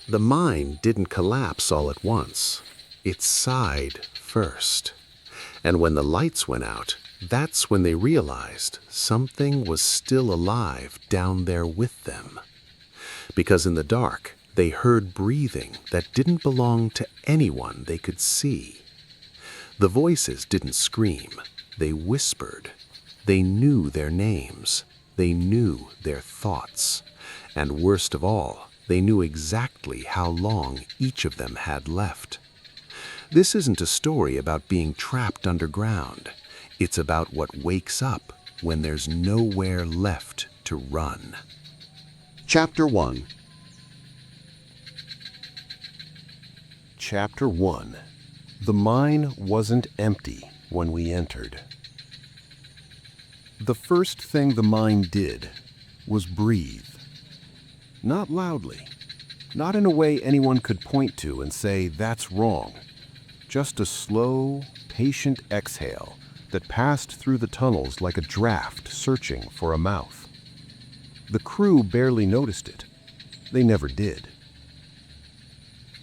The mine didn't collapse all at once. It sighed first. And when the lights went out, that's when they realized something was still alive down there with them. Because in the dark, they heard breathing that didn't belong to anyone they could see. The voices didn't scream, they whispered. They knew their names, they knew their thoughts, and worst of all, they knew exactly how long each of them had left. This isn't a story about being trapped underground. It's about what wakes up when there's nowhere left to run. Chapter 1. Chapter 1. The mine wasn't empty when we entered. The first thing the mine did was breathe. Not loudly, not in a way anyone could point to and say, "That's wrong." Just a slow, patient exhale that passed through the tunnels like a draft searching for a mouth. The crew barely noticed it. They never did.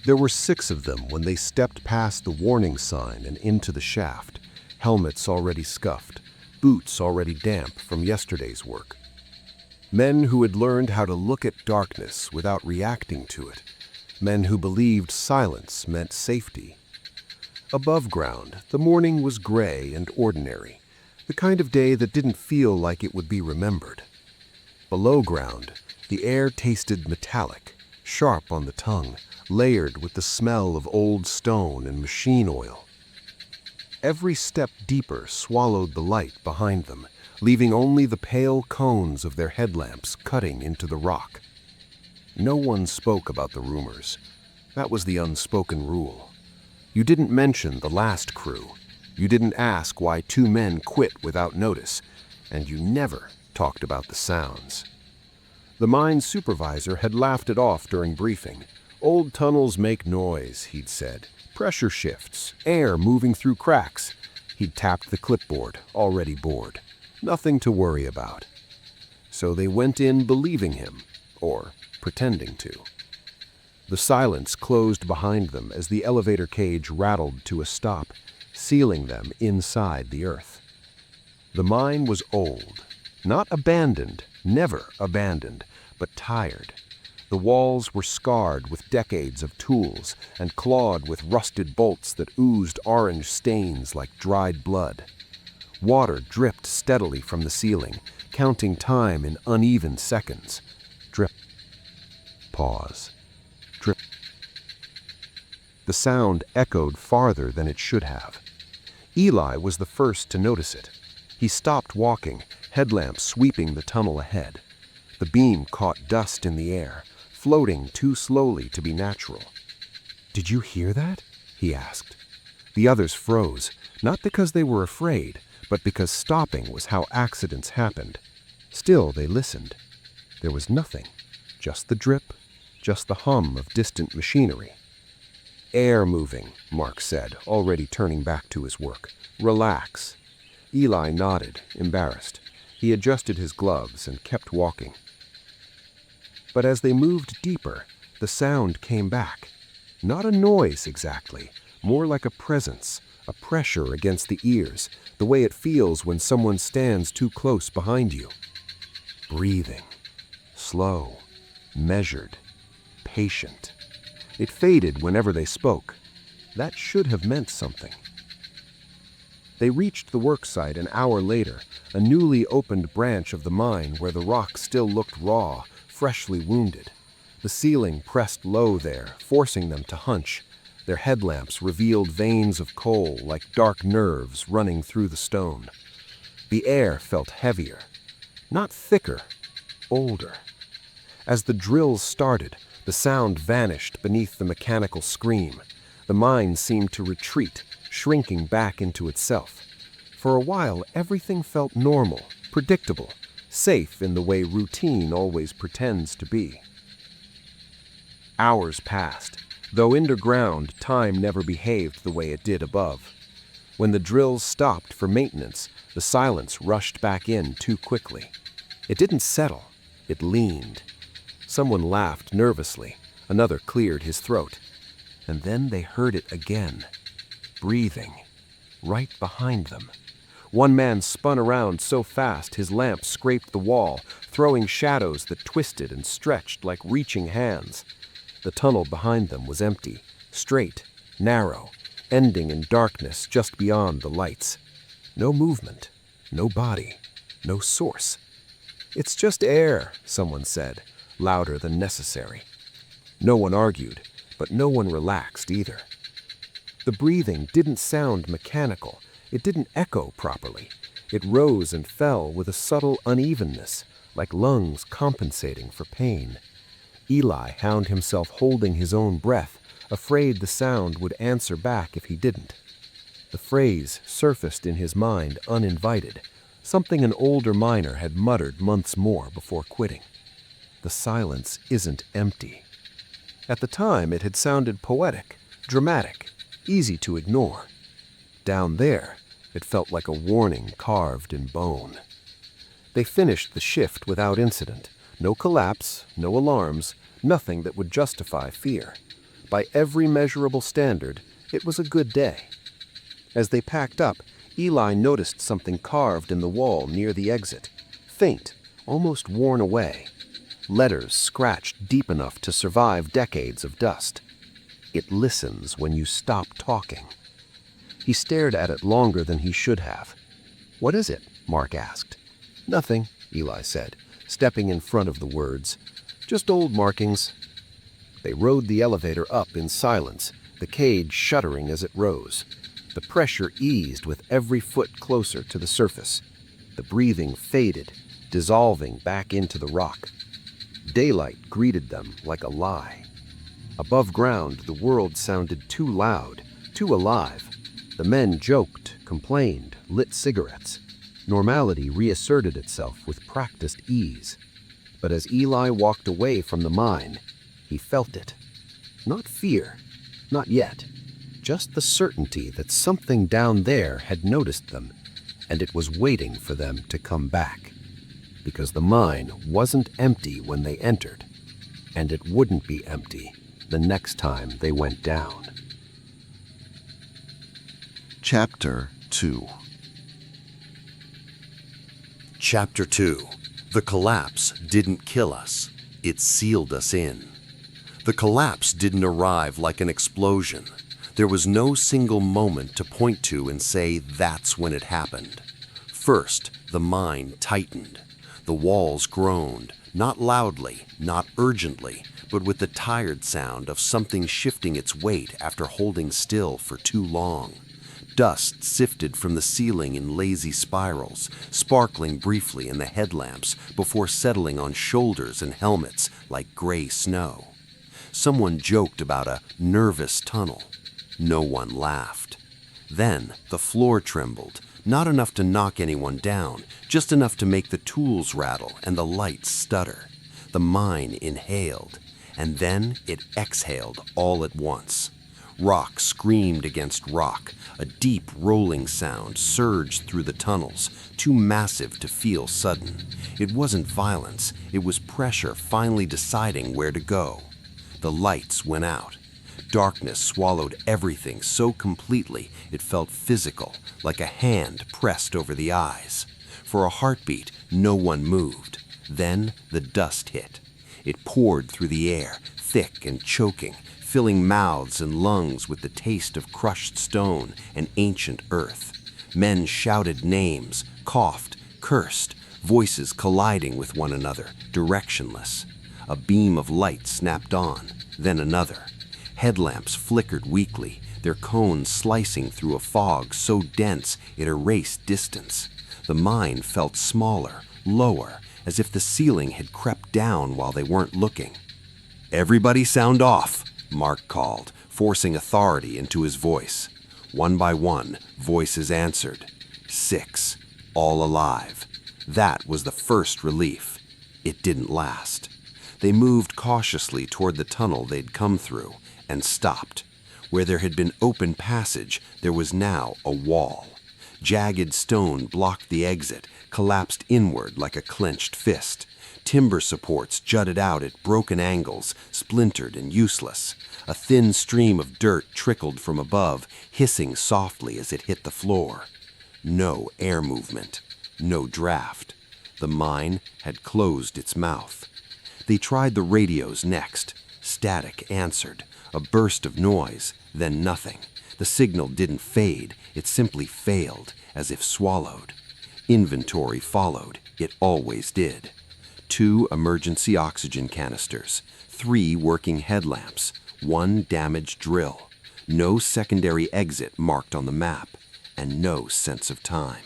There were 6 of them when they stepped past the warning sign and into the shaft, helmets already scuffed, boots already damp from yesterday's work. Men who had learned how to look at darkness without reacting to it. Men who believed silence meant safety. Above ground, the morning was gray and ordinary, the kind of day that didn't feel like it would be remembered. Below ground, the air tasted metallic, sharp on the tongue, layered with the smell of old stone and machine oil. Every step deeper swallowed the light behind them, leaving only the pale cones of their headlamps cutting into the rock. No one spoke about the rumors. That was the unspoken rule. You didn't mention the last crew. You didn't ask why 2 men quit without notice, and you never talked about the sounds. The mine supervisor had laughed it off during briefing. "Old tunnels make noise," he'd said. "Pressure shifts, air moving through cracks." He'd tapped the clipboard, already bored. Nothing to worry about. So they went in believing him, or pretending to. The silence closed behind them as the elevator cage rattled to a stop, sealing them inside the earth. The mine was old, not abandoned, never abandoned, but tired. The walls were scarred with decades of tools and clawed with rusted bolts that oozed orange stains like dried blood. Water dripped steadily from the ceiling, counting time in uneven seconds. Drip. Pause. Drip. The sound echoed farther than it should have. Eli was the first to notice it. He stopped walking, headlamp sweeping the tunnel ahead. The beam caught dust in the air, floating too slowly to be natural. "Did you hear that?" he asked. The others froze, not because they were afraid, but because stopping was how accidents happened. Still, they listened. There was nothing, just the drip, just the hum of distant machinery. "Air moving," Mark said, already turning back to his work. "Relax." Eli nodded, embarrassed. He adjusted his gloves and kept walking. But as they moved deeper, the sound came back. Not a noise exactly, more like a presence, a pressure against the ears, the way it feels when someone stands too close behind you. Breathing. Slow, measured, patient. It faded whenever they spoke. That should have meant something. They reached the worksite an hour later, a newly opened branch of the mine where the rock still looked raw, freshly wounded. The ceiling pressed low there, forcing them to hunch. Their headlamps revealed veins of coal like dark nerves running through the stone. The air felt heavier, not thicker, older. As the drills started, the sound vanished beneath the mechanical scream. The mine seemed to retreat, shrinking back into itself. For a while, everything felt normal, predictable, safe in the way routine always pretends to be. Hours passed, though underground, time never behaved the way it did above. When the drills stopped for maintenance, the silence rushed back in too quickly. It didn't settle, it leaned. Someone laughed nervously, Another cleared his throat. And then they heard it again, breathing, right behind them. One man spun around so fast his lamp scraped the wall, throwing shadows that twisted and stretched like reaching hands. The tunnel behind them was empty, straight, narrow, ending in darkness just beyond the lights. No movement, no body, no source. "It's just air," someone said, louder than necessary. No one argued, but no one relaxed either. The breathing didn't sound mechanical. It didn't echo properly. It rose and fell with a subtle unevenness, like lungs compensating for pain. Eli found himself holding his own breath, afraid the sound would answer back if he didn't. The phrase surfaced in his mind uninvited, something an older miner had muttered months more before quitting. The silence isn't empty. At the time, it had sounded poetic, dramatic, easy to ignore. Down there, it felt like a warning carved in bone. They finished the shift without incident. No collapse, no alarms, nothing that would justify fear. By every measurable standard, it was a good day. As they packed up, Eli noticed something carved in the wall near the exit. Faint, almost worn away. Letters scratched deep enough to survive decades of dust. "It listens when you stop talking." He stared at it longer than he should have. "What is it?" Mark asked. "Nothing," Eli said, stepping in front of the words. "Just old markings." They rode the elevator up in silence, the cage shuddering as it rose. The pressure eased with every foot closer to the surface. The breathing faded, dissolving back into the rock. Daylight greeted them like a lie. Above ground, the world sounded too loud, too alive. The men joked, complained, lit cigarettes. Normality reasserted itself with practiced ease. But as Eli walked away from the mine, he felt it. Not fear, not yet. Just the certainty that something down there had noticed them, and it was waiting for them to come back. Because the mine wasn't empty when they entered, and it wouldn't be empty the next time they went down. Chapter 2. Chapter 2. The collapse didn't kill us. It sealed us in. The collapse didn't arrive like an explosion. There was no single moment to point to and say that's when it happened. First, the mine tightened. The walls groaned, not loudly, not urgently, but with the tired sound of something shifting its weight after holding still for too long. Dust sifted from the ceiling in lazy spirals, sparkling briefly in the headlamps before settling on shoulders and helmets like gray snow. Someone joked about a nervous tunnel. No one laughed. Then the floor trembled, not enough to knock anyone down, just enough to make the tools rattle and the lights stutter. The mine inhaled, and then it exhaled all at once. Rock screamed against rock. A deep rolling sound surged through the tunnels, too massive to feel sudden. It wasn't violence, it was pressure finally deciding where to go. The lights went out. Darkness swallowed everything so completely it felt physical, like a hand pressed over the eyes. For a heartbeat, no one moved. Then the dust hit. It poured through the air, thick and choking, filling mouths and lungs with the taste of crushed stone and ancient earth. Men shouted names, coughed, cursed, voices colliding with one another, directionless. A beam of light snapped on, then another. Headlamps flickered weakly, their cones slicing through a fog so dense it erased distance. The mine felt smaller, lower, as if the ceiling had crept down while they weren't looking. "Everybody sound off," Mark called, forcing authority into his voice. One by one, voices answered. 6, all alive. That was the first relief. It didn't last. They moved cautiously toward the tunnel they'd come through, and stopped. Where there had been open passage, there was now a wall. Jagged stone blocked the exit, collapsed inward like a clenched fist. Timber supports jutted out at broken angles, splintered and useless. A thin stream of dirt trickled from above, hissing softly as it hit the floor. No air movement, no draft. The mine had closed its mouth. They tried the radios next. Static answered. A burst of noise, then nothing. The signal didn't fade, it simply failed, as if swallowed. Inventory followed, it always did. 2 emergency oxygen canisters, 3 working headlamps, 1 damaged drill, no secondary exit marked on the map, and no sense of time.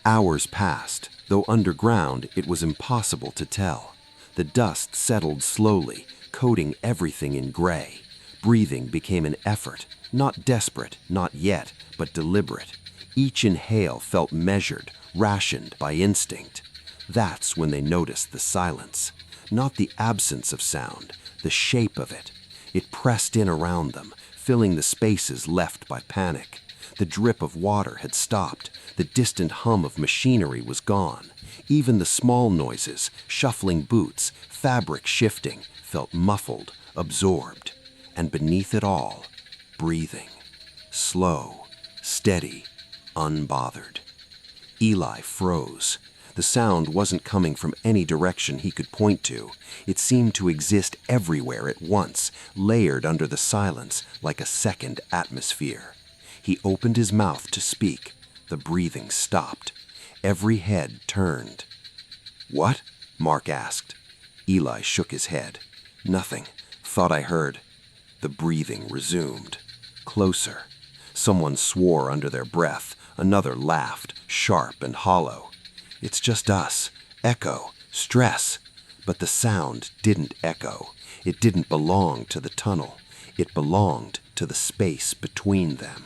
Hours passed, though underground it was impossible to tell. The dust settled slowly, coating everything in gray. Breathing became an effort, not desperate, not yet, but deliberate. Each inhale felt measured, rationed by instinct. That's when they noticed the silence. Not the absence of sound, the shape of it. It pressed in around them, filling the spaces left by panic. The drip of water had stopped. The distant hum of machinery was gone. Even the small noises, shuffling boots, fabric shifting, felt muffled, absorbed. And beneath it all, breathing. Slow, steady, unbothered. Eli froze. The sound wasn't coming from any direction he could point to. It seemed to exist everywhere at once, layered under the silence like a second atmosphere. He opened his mouth to speak. The breathing stopped. Every head turned. "What?" Mark asked. Eli shook his head. "Nothing. Thought I heard." The breathing resumed. Closer. Someone swore under their breath. Another laughed, sharp and hollow. "It's just us. Echo. Stress." But the sound didn't echo. It didn't belong to the tunnel. It belonged to the space between them.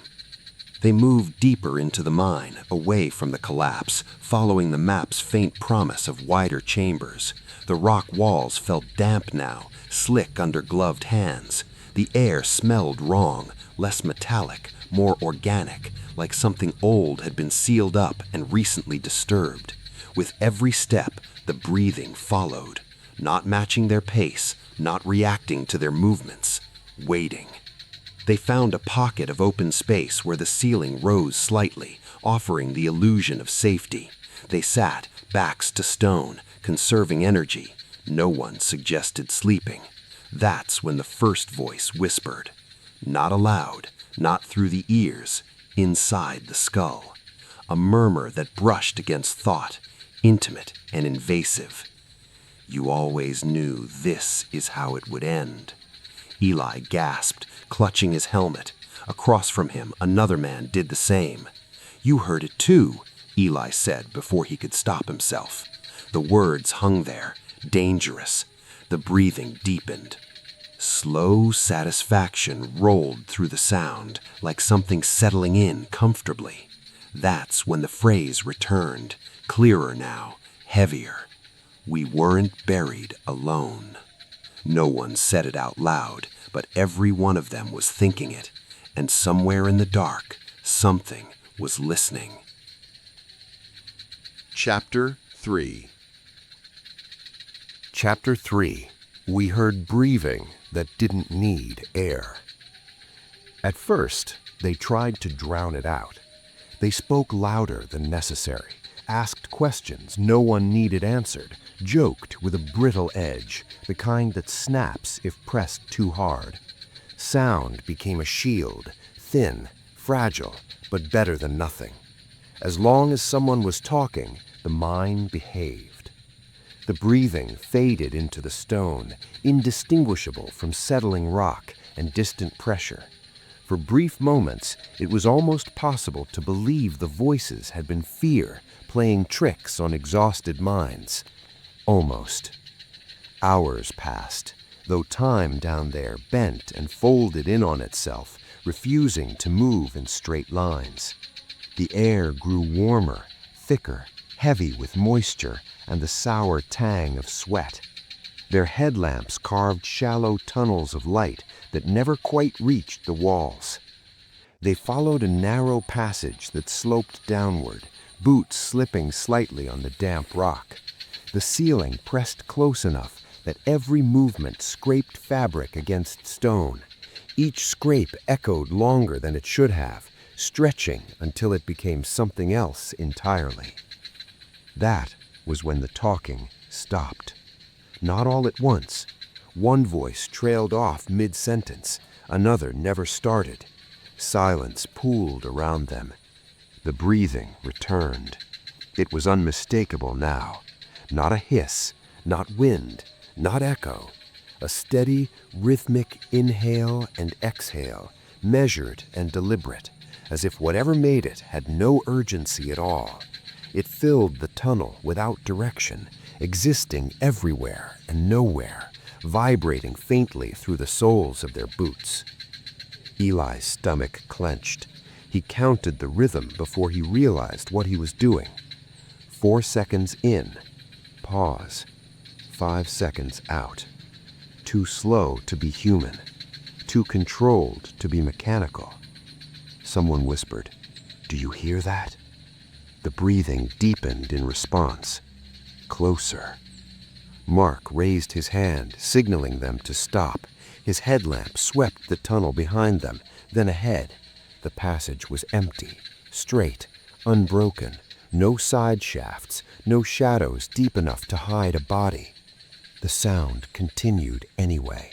They moved deeper into the mine, away from the collapse, following the map's faint promise of wider chambers. The rock walls felt damp now, slick under gloved hands. The air smelled wrong, less metallic, more organic, like something old had been sealed up and recently disturbed. With every step, the breathing followed, not matching their pace, not reacting to their movements, waiting. They found a pocket of open space where the ceiling rose slightly, offering the illusion of safety. They sat, backs to stone, conserving energy. No one suggested sleeping. That's when the first voice whispered. Not aloud, not through the ears, inside the skull. A murmur that brushed against thought, intimate and invasive. "You always knew this is how it would end." Eli gasped, clutching his helmet. Across from him, another man did the same. "You heard it too," Eli said before he could stop himself. The words hung there, dangerous. The breathing deepened. Slow satisfaction rolled through the sound, like something settling in comfortably. That's when the phrase returned, clearer now, heavier. "We weren't buried alone." No one said it out loud, but every one of them was thinking it, and somewhere in the dark, something was listening. Chapter 3. Chapter 3. We heard breathing that didn't need air. At first, they tried to drown it out. They spoke louder than necessary, asked questions no one needed answered, joked with a brittle edge, the kind that snaps if pressed too hard. Sound became a shield, thin, fragile, but better than nothing. As long as someone was talking, the mine behaved. The breathing faded into the stone, indistinguishable from settling rock and distant pressure. For brief moments, it was almost possible to believe the voices had been fear, playing tricks on exhausted minds. Almost. Hours passed, though time down there bent and folded in on itself, refusing to move in straight lines. The air grew warmer, thicker, heavy with moisture and the sour tang of sweat. Their headlamps carved shallow tunnels of light that never quite reached the walls. They followed a narrow passage that sloped downward, boots slipping slightly on the damp rock. The ceiling pressed close enough that every movement scraped fabric against stone. Each scrape echoed longer than it should have, stretching until it became something else entirely. That was when the talking stopped. Not all at once. One voice trailed off mid-sentence, another never started. Silence pooled around them. The breathing returned. It was unmistakable now. Not a hiss, not wind, not echo. A steady, rhythmic inhale and exhale, measured and deliberate, as if whatever made it had no urgency at all. It filled the tunnel without direction, existing everywhere and nowhere, vibrating faintly through the soles of their boots. Eli's stomach clenched. He counted the rhythm before he realized what he was doing. 4 seconds in. Pause. 5 seconds out. Too slow to be human. Too controlled to be mechanical. Someone whispered, "Do you hear that?" The breathing deepened in response. Closer. Mark raised his hand, signaling them to stop. His headlamp swept the tunnel behind them, then ahead. The passage was empty, straight, unbroken. No side shafts, no shadows deep enough to hide a body. The sound continued anyway.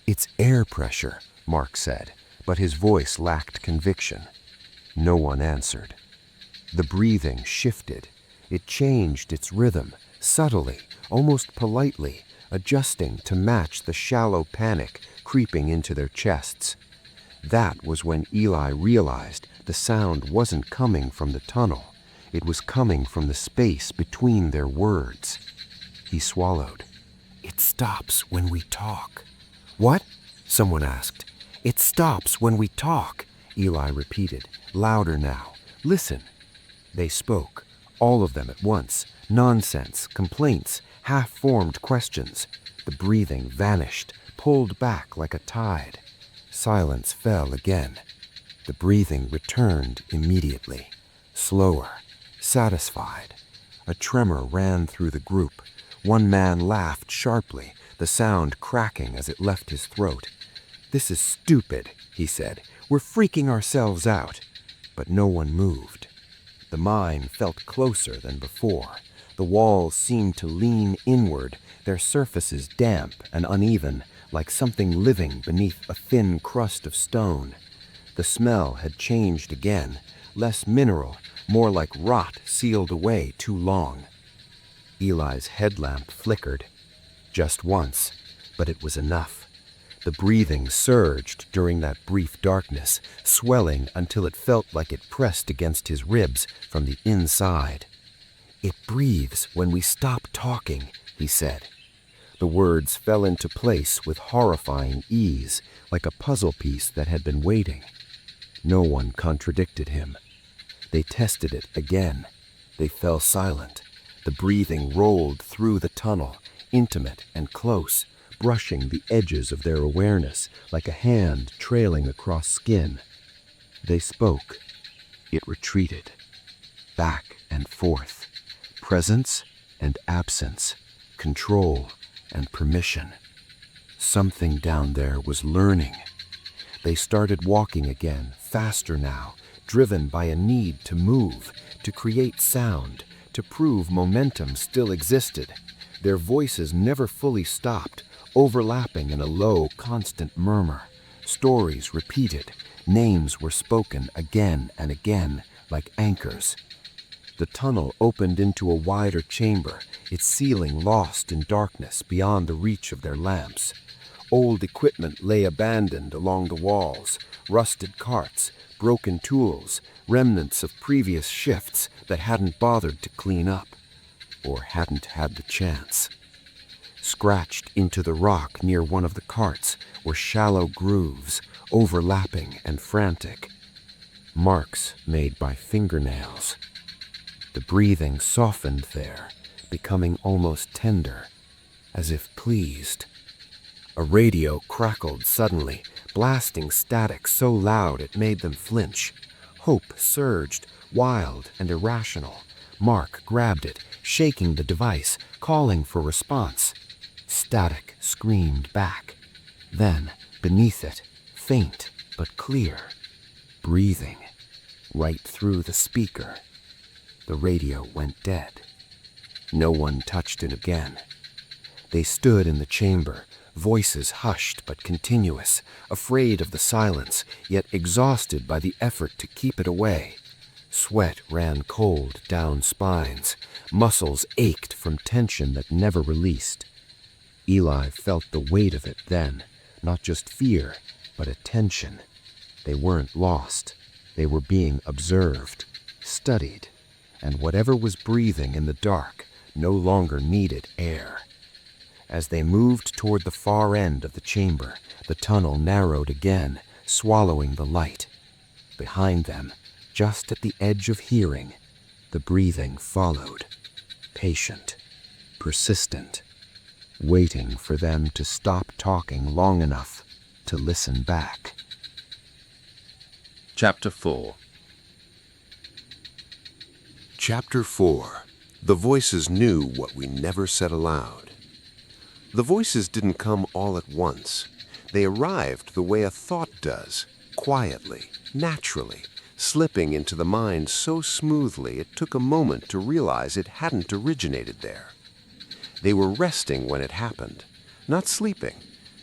"It's air pressure," Mark said, but his voice lacked conviction. No one answered. The breathing shifted. It changed its rhythm, subtly, almost politely, adjusting to match the shallow panic creeping into their chests. That was when Eli realized the sound wasn't coming from the tunnel. It was coming from the space between their words. He swallowed. "It stops when we talk." "What?" someone asked. "It stops when we talk," Eli repeated, louder now. "Listen." They spoke, all of them at once. Nonsense, complaints, half-formed questions. The breathing vanished, pulled back like a tide. Silence fell again. The breathing returned immediately, slower, satisfied. A tremor ran through the group. One man laughed sharply, the sound cracking as it left his throat. "This is stupid," he said. "We're freaking ourselves out." But no one moved. The mine felt closer than before. The walls seemed to lean inward, their surfaces damp and uneven, like something living beneath a thin crust of stone. The smell had changed again, less mineral, more like rot sealed away too long. Eli's headlamp flickered. Just once, but it was enough. The breathing surged during that brief darkness, swelling until it felt like it pressed against his ribs from the inside. "It breathes when we stop talking," he said. The words fell into place with horrifying ease, like a puzzle piece that had been waiting. No one contradicted him. They tested it again. They fell silent. The breathing rolled through the tunnel, intimate and close, brushing the edges of their awareness like a hand trailing across skin. They spoke. It retreated. Back and forth. Presence and absence. Control and permission. Something down there was learning. They started walking again, faster now, driven by a need to move, to create sound, to prove momentum still existed. Their voices never fully stopped, overlapping in a low, constant murmur. Stories repeated. Names were spoken again and again, like anchors. The tunnel opened into a wider chamber, its ceiling lost in darkness beyond the reach of their lamps. Old equipment lay abandoned along the walls, rusted carts, broken tools, remnants of previous shifts that hadn't bothered to clean up, or hadn't had the chance. Scratched into the rock near one of the carts were shallow grooves, overlapping and frantic. Marks made by fingernails. The breathing softened there, becoming almost tender, as if pleased. A radio crackled suddenly, blasting static so loud it made them flinch. Hope surged, wild and irrational. Mark grabbed it, shaking the device, calling for response. Static screamed back. Then, beneath it, faint but clear, breathing right through the speaker. The radio went dead. No one touched it again. They stood in the chamber, voices hushed but continuous, afraid of the silence, yet exhausted by the effort to keep it away. Sweat ran cold down spines. Muscles ached from tension that never released. Eli felt the weight of it then, not just fear, but attention. They weren't lost. They were being observed, studied, and whatever was breathing in the dark no longer needed air. As they moved toward the far end of the chamber, the tunnel narrowed again, swallowing the light. Behind them, just at the edge of hearing, the breathing followed, patient, persistent, waiting for them to stop talking long enough to listen back. Chapter 4. Chapter 4. The voices knew what we never said aloud. The voices didn't come all at once. They arrived the way a thought does, quietly, naturally, slipping into the mind so smoothly it took a moment to realize it hadn't originated there. They were resting when it happened, not sleeping.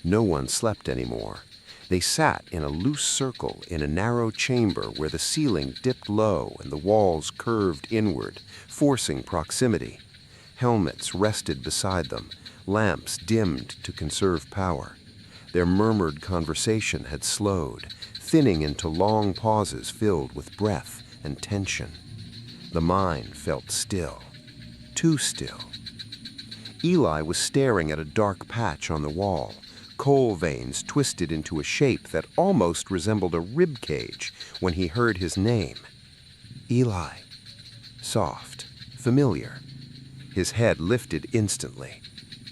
No one slept anymore. They sat in a loose circle in a narrow chamber where the ceiling dipped low and the walls curved inward, forcing proximity. Helmets rested beside them, lamps dimmed to conserve power. Their murmured conversation had slowed, thinning into long pauses filled with breath and tension. The mind felt still, too still. Eli was staring at a dark patch on the wall, coal veins twisted into a shape that almost resembled a rib cage when he heard his name. Eli. Soft, familiar. His head lifted instantly.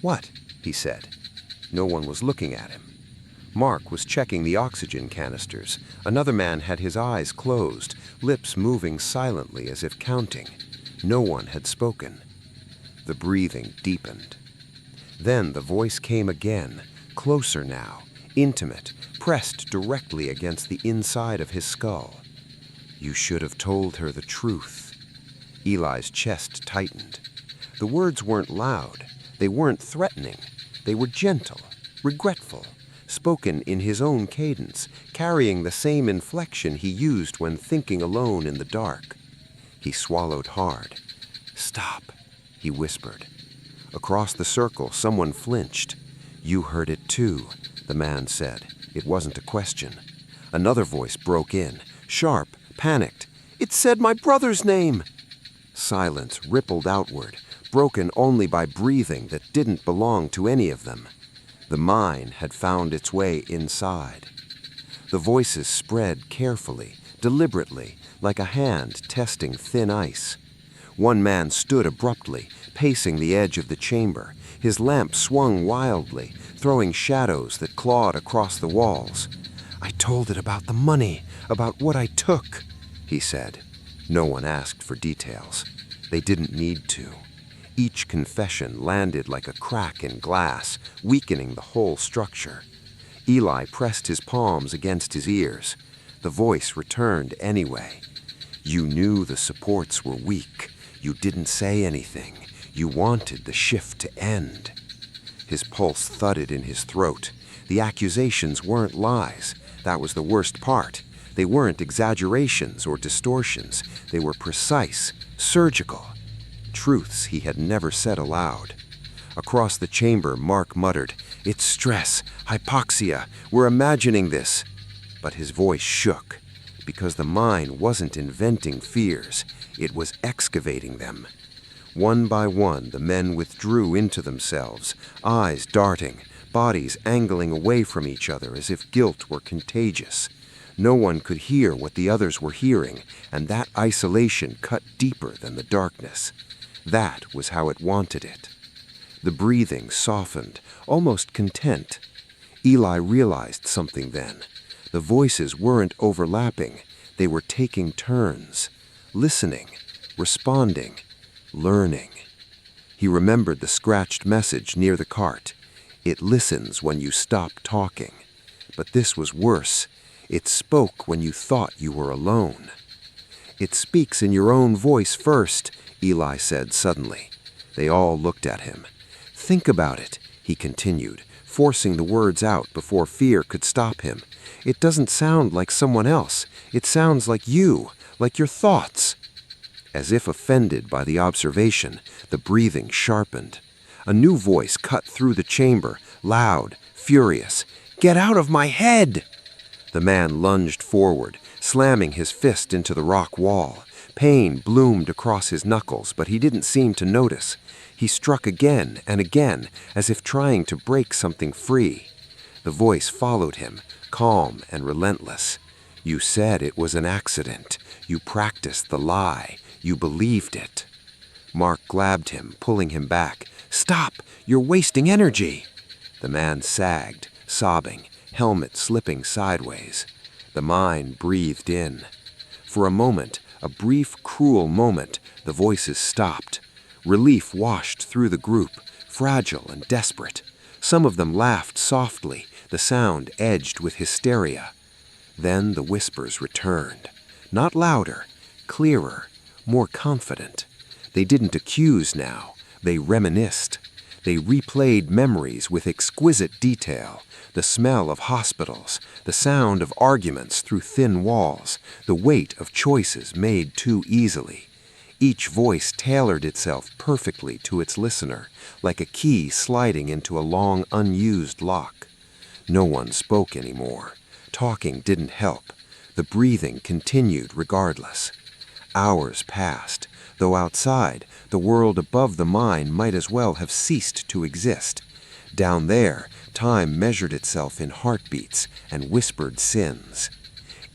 "What?" he said. No one was looking at him. Mark was checking the oxygen canisters. Another man had his eyes closed, lips moving silently as if counting. No one had spoken. The breathing deepened. Then the voice came again, closer now, intimate, pressed directly against the inside of his skull. "You should have told her the truth." Eli's chest tightened. The words weren't loud. They weren't threatening. They were gentle, regretful, spoken in his own cadence, carrying the same inflection he used when thinking alone in the dark. He swallowed hard. "Stop," he whispered. Across the circle, someone flinched. "You heard it too," the man said. It wasn't a question. Another voice broke in, sharp, panicked. "It said my brother's name!" Silence rippled outward, broken only by breathing that didn't belong to any of them. The mine had found its way inside. The voices spread carefully, deliberately, like a hand testing thin ice. One man stood abruptly, pacing the edge of the chamber. His lamp swung wildly, throwing shadows that clawed across the walls. "I told it about the money, about what I took," he said. No one asked for details. They didn't need to. Each confession landed like a crack in glass, weakening the whole structure. Eli pressed his palms against his ears. The voice returned anyway. "You knew the supports were weak. You didn't say anything. You wanted the shift to end." His pulse thudded in his throat. The accusations weren't lies. That was the worst part. They weren't exaggerations or distortions. They were precise, surgical. Truths he had never said aloud. Across the chamber, Mark muttered, "It's stress, hypoxia, we're imagining this." But his voice shook, because the mind wasn't inventing fears, it was excavating them. One by one, the men withdrew into themselves, eyes darting, bodies angling away from each other as if guilt were contagious. No one could hear what the others were hearing, and that isolation cut deeper than the darkness. That was how it wanted it. The breathing softened, almost content. Eli realized something then. The voices weren't overlapping. They were taking turns, listening, responding, learning. He remembered the scratched message near the cart. It listens when you stop talking. But this was worse. It spoke when you thought you were alone. It speaks in your own voice first, Eli said suddenly. They all looked at him. Think about it, he continued, forcing the words out before fear could stop him. It doesn't sound like someone else. It sounds like you, like your thoughts. As if offended by the observation, the breathing sharpened. A new voice cut through the chamber, loud, furious. Get out of my head! The man lunged forward, slamming his fist into the rock wall. Pain bloomed across his knuckles, but he didn't seem to notice. He struck again and again, as if trying to break something free. The voice followed him, calm and relentless. You said it was an accident. You practiced the lie. You believed it. Mark grabbed him, pulling him back. Stop! You're wasting energy! The man sagged, sobbing, helmet slipping sideways. The mine breathed in. For a moment, a brief, cruel moment, the voices stopped. Relief washed through the group, fragile and desperate. Some of them laughed softly, the sound edged with hysteria. Then the whispers returned. Not louder, clearer, more confident. They didn't accuse now, they reminisced. They replayed memories with exquisite detail. The smell of hospitals, the sound of arguments through thin walls, the weight of choices made too easily. Each voice tailored itself perfectly to its listener, like a key sliding into a long unused lock. No one spoke anymore. Talking didn't help. The breathing continued regardless. Hours passed, though outside, the world above the mine might as well have ceased to exist. Down there, time measured itself in heartbeats and whispered sins.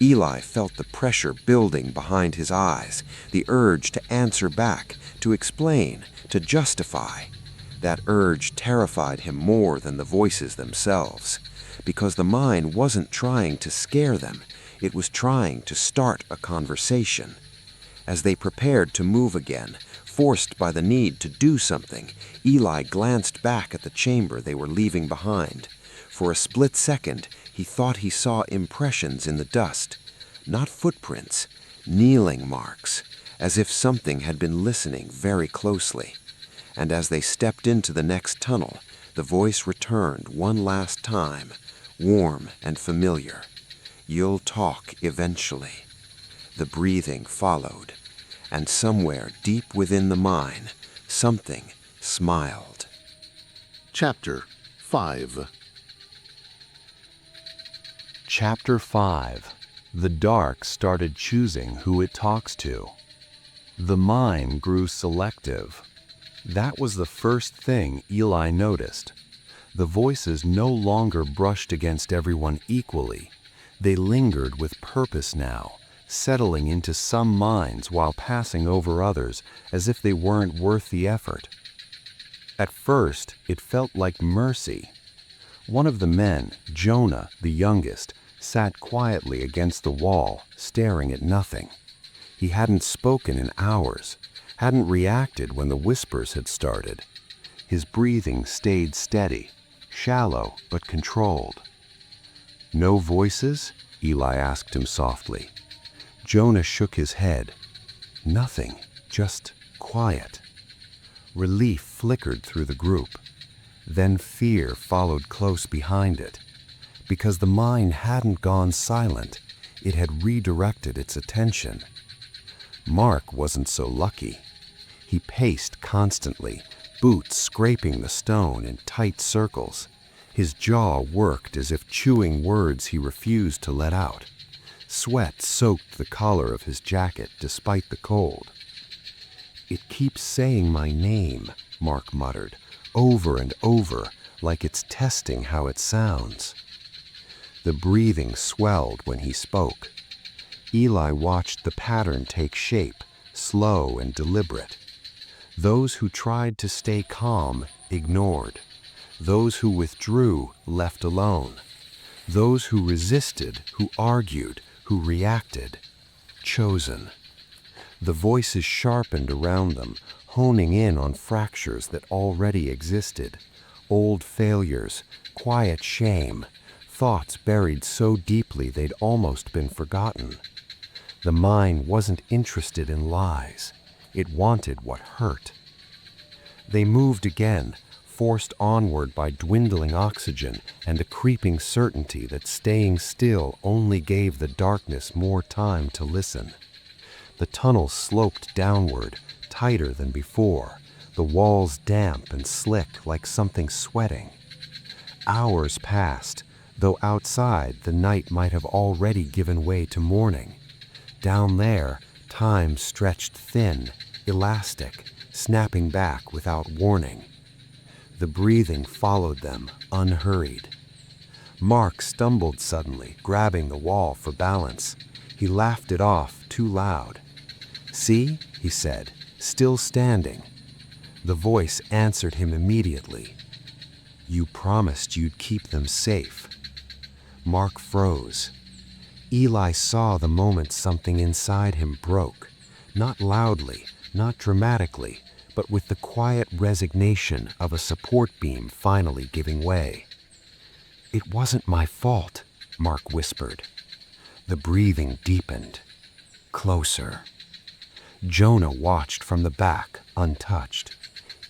Eli felt the pressure building behind his eyes, the urge to answer back, to explain, to justify. That urge terrified him more than the voices themselves, because the mind wasn't trying to scare them, it was trying to start a conversation. As they prepared to move again, forced by the need to do something, Eli glanced back at the chamber they were leaving behind. For a split second, he thought he saw impressions in the dust. Not footprints, kneeling marks, as if something had been listening very closely. And as they stepped into the next tunnel, the voice returned one last time, warm and familiar. You'll talk eventually. The breathing followed, and somewhere deep within the mine, something smiled. Chapter 5. Chapter 5. The dark started choosing who it talks to. The mine grew selective. That was the first thing Eli noticed. The voices no longer brushed against everyone equally. They lingered with purpose now, settling into some minds while passing over others as if they weren't worth the effort. At first, it felt like mercy. One of the men, Jonah, the youngest, sat quietly against the wall, staring at nothing. He hadn't spoken in hours, hadn't reacted when the whispers had started. His breathing stayed steady, shallow but controlled. No voices? Eli asked him softly. Jonah shook his head. Nothing, just quiet. Relief flickered through the group. Then fear followed close behind it. Because the mine hadn't gone silent, it had redirected its attention. Mark wasn't so lucky. He paced constantly, boots scraping the stone in tight circles. His jaw worked as if chewing words he refused to let out. Sweat soaked the collar of his jacket despite the cold. "It keeps saying my name," Mark muttered, over and over, like it's testing how it sounds. The breathing swelled when he spoke. Eli watched the pattern take shape, slow and deliberate. Those who tried to stay calm ignored. Those who withdrew left alone. Those who resisted, who argued, who reacted, chosen. The voices sharpened around them, honing in on fractures that already existed, old failures, quiet shame, thoughts buried so deeply they'd almost been forgotten. The mind wasn't interested in lies. It wanted what hurt. They moved again, forced onward by dwindling oxygen and a creeping certainty that staying still only gave the darkness more time to listen. The tunnel sloped downward, tighter than before, the walls damp and slick like something sweating. Hours passed, though outside the night might have already given way to morning. Down there, time stretched thin, elastic, snapping back without warning. The breathing followed them, unhurried. Mark stumbled suddenly, grabbing the wall for balance. He laughed it off, too loud. "See," he said, still standing. The voice answered him immediately. "You promised you'd keep them safe." Mark froze. Eli saw the moment something inside him broke, not loudly, not dramatically, but with the quiet resignation of a support beam finally giving way. "It wasn't my fault," Mark whispered. The breathing deepened. Closer. Jonah watched from the back, untouched.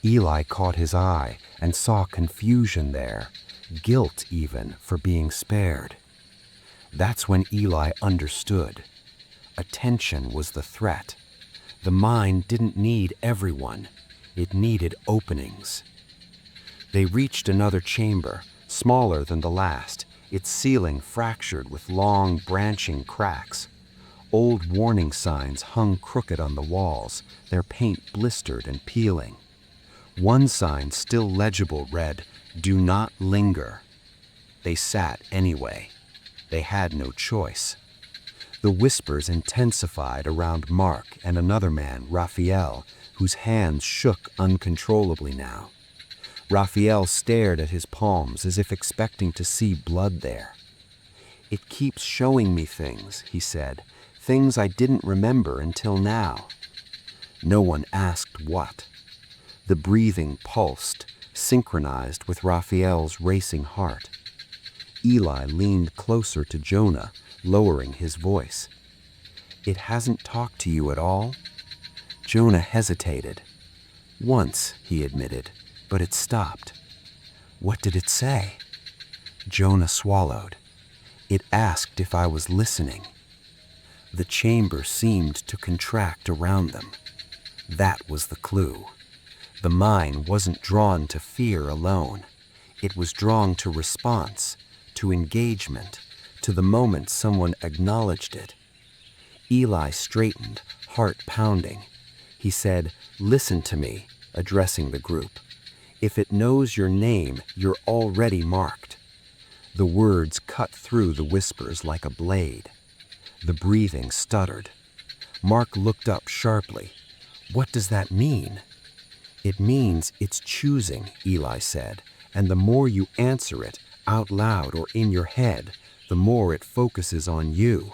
Eli caught his eye and saw confusion there, guilt even for being spared. That's when Eli understood. Attention was the threat. The mind didn't need everyone. It needed openings. They reached another chamber, smaller than the last, its ceiling fractured with long, branching cracks. Old warning signs hung crooked on the walls, their paint blistered and peeling. One sign, still legible, read, "Do not linger." They sat anyway. They had no choice. The whispers intensified around Mark and another man, Raphael, whose hands shook uncontrollably now. Raphael stared at his palms as if expecting to see blood there. "It keeps showing me things," he said, "things I didn't remember until now." No one asked what. The breathing pulsed, synchronized with Raphael's racing heart. Eli leaned closer to Jonah, lowering his voice. "It hasn't talked to you at all?" Jonah hesitated. "Once," he admitted, "but it stopped." "What did it say?" Jonah swallowed. "It asked if I was listening." The chamber seemed to contract around them. That was the clue. The mind wasn't drawn to fear alone. It was drawn to response, to engagement, to the moment someone acknowledged it. Eli straightened, heart pounding. He said, "Listen to me," addressing the group. "If it knows your name, you're already marked." The words cut through the whispers like a blade. The breathing stuttered. Mark looked up sharply. "What does that mean?" "It means it's choosing," Eli said, "and the more you answer it, out loud or in your head, the more it focuses on you."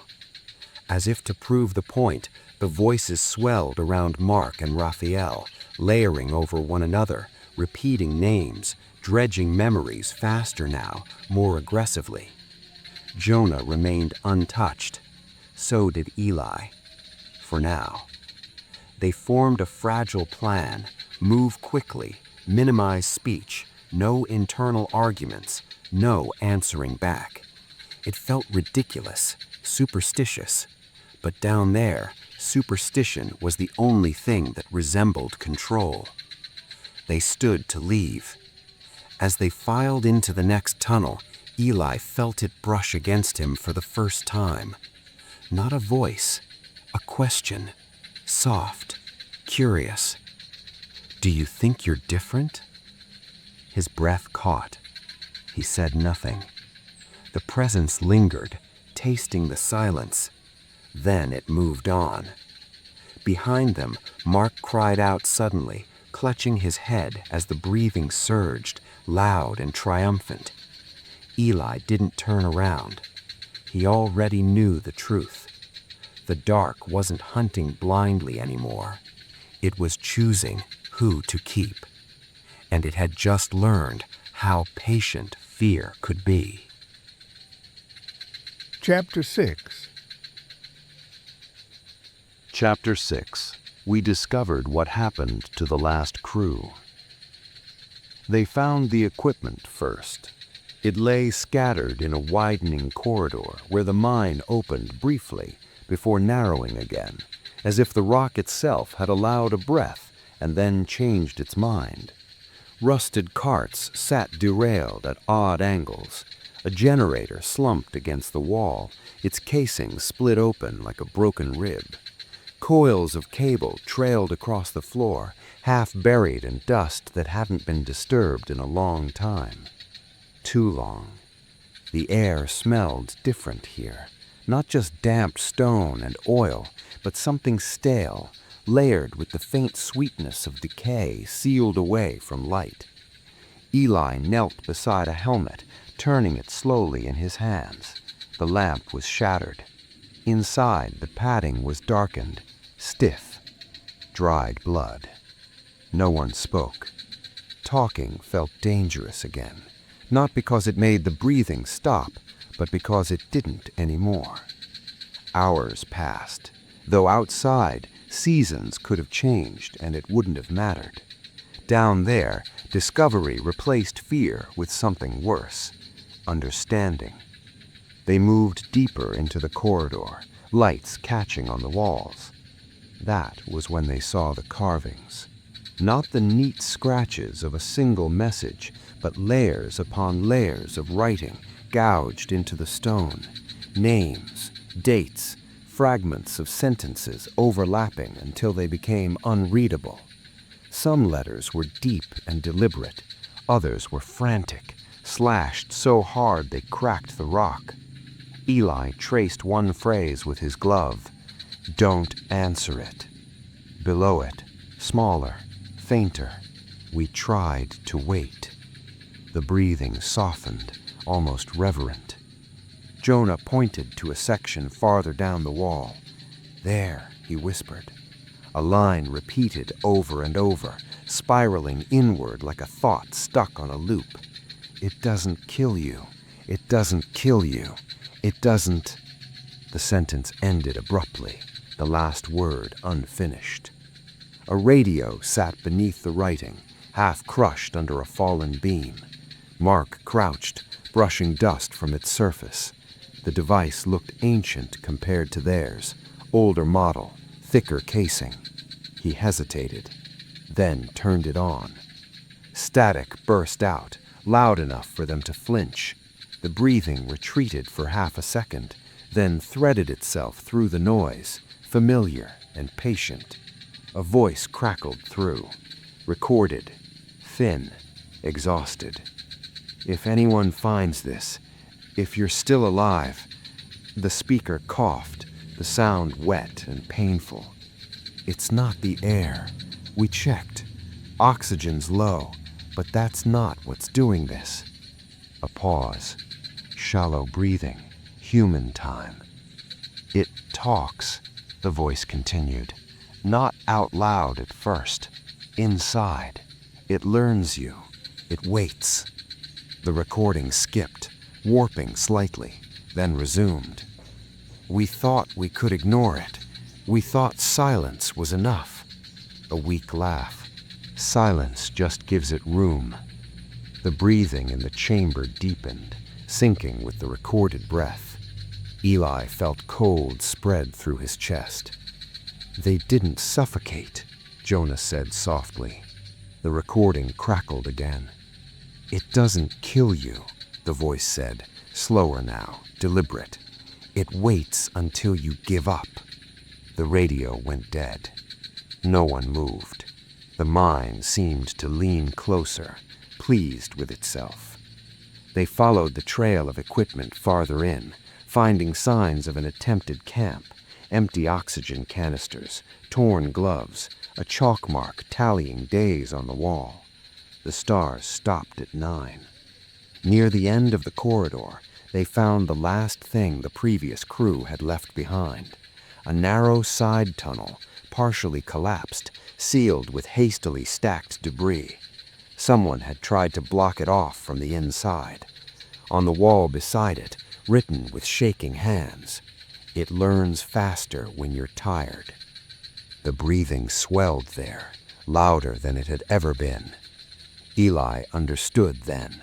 As if to prove the point, the voices swelled around Mark and Raphael, layering over one another, repeating names, dredging memories faster now, more aggressively. Jonah remained untouched. So did Eli. For now. They formed a fragile plan: move quickly, minimize speech, no internal arguments, no answering back. It felt ridiculous, superstitious. But down there, superstition was the only thing that resembled control. They stood to leave. As they filed into the next tunnel, Eli felt it brush against him for the first time. Not a voice, a question, soft, curious. "Do you think you're different?" His breath caught. He said nothing. The presence lingered, tasting the silence. Then it moved on. Behind them, Mark cried out suddenly, clutching his head as the breathing surged, loud and triumphant. Eli didn't turn around. He already knew the truth. The dark wasn't hunting blindly anymore. It was choosing, who to keep, and it had just learned how patient fear could be. Chapter 6. Chapter 6. We discovered what happened to the last crew. They found the equipment first. It lay scattered in a widening corridor where the mine opened briefly before narrowing again, as if the rock itself had allowed a breath and then changed its mind. Rusted carts sat derailed at odd angles. A generator slumped against the wall, its casing split open like a broken rib. Coils of cable trailed across the floor, half buried in dust that hadn't been disturbed in a long time. Too long. The air smelled different here. Not just damp stone and oil, but something stale, layered with the faint sweetness of decay sealed away from light. Eli knelt beside a helmet, turning it slowly in his hands. The lamp was shattered. Inside, the padding was darkened, stiff, dried blood. No one spoke. Talking felt dangerous again, not because it made the breathing stop, but because it didn't anymore. Hours passed, though outside, seasons could have changed and it wouldn't have mattered. Down there, discovery replaced fear with something worse, understanding. They moved deeper into the corridor, lights catching on the walls. That was when they saw the carvings. Not the neat scratches of a single message, but layers upon layers of writing gouged into the stone. Names, dates, fragments of sentences overlapping until they became unreadable. Some letters were deep and deliberate. Others were frantic, slashed so hard they cracked the rock. Eli traced one phrase with his glove. "Don't answer it." Below it, smaller, fainter, "We tried to wait." The breathing softened, almost reverent. Jonah pointed to a section farther down the wall. "There," he whispered. A line repeated over and over, spiraling inward like a thought stuck on a loop. "It doesn't kill you. It doesn't kill you. It doesn't..." The sentence ended abruptly, the last word unfinished. A radio sat beneath the writing, half crushed under a fallen beam. Mark crouched, brushing dust from its surface. The device looked ancient compared to theirs, older model, thicker casing. He hesitated, then turned it on. Static burst out, loud enough for them to flinch. The breathing retreated for half a second, then threaded itself through the noise, familiar and patient. A voice crackled through, recorded, thin, exhausted. "If anyone finds this, if you're still alive..." The speaker coughed, the sound wet and painful. "It's not the air. We checked. Oxygen's low, but that's not what's doing this." A pause. Shallow breathing. Human time. "It talks," the voice continued. "Not out loud at first. Inside. It learns you. It waits." The recording skipped, warping slightly, then resumed. "We thought we could ignore it. We thought silence was enough." A weak laugh. "Silence just gives it room." The breathing in the chamber deepened, syncing with the recorded breath. Eli felt cold spread through his chest. "They didn't suffocate," Jonah said softly. The recording crackled again. "It doesn't kill you," the voice said, slower now, deliberate. "It waits until you give up." The radio went dead. No one moved. The mind seemed to lean closer, pleased with itself. They followed the trail of equipment farther in, finding signs of an attempted camp, empty oxygen canisters, torn gloves, a chalk mark tallying days on the wall. The stars stopped at 9. Near the end of the corridor, they found the last thing the previous crew had left behind, a narrow side tunnel partially collapsed, sealed with hastily stacked debris. Someone had tried to block it off from the inside. On the wall beside it, written with shaking hands, "It learns faster when you're tired." The breathing swelled there, louder than it had ever been. Eli understood then.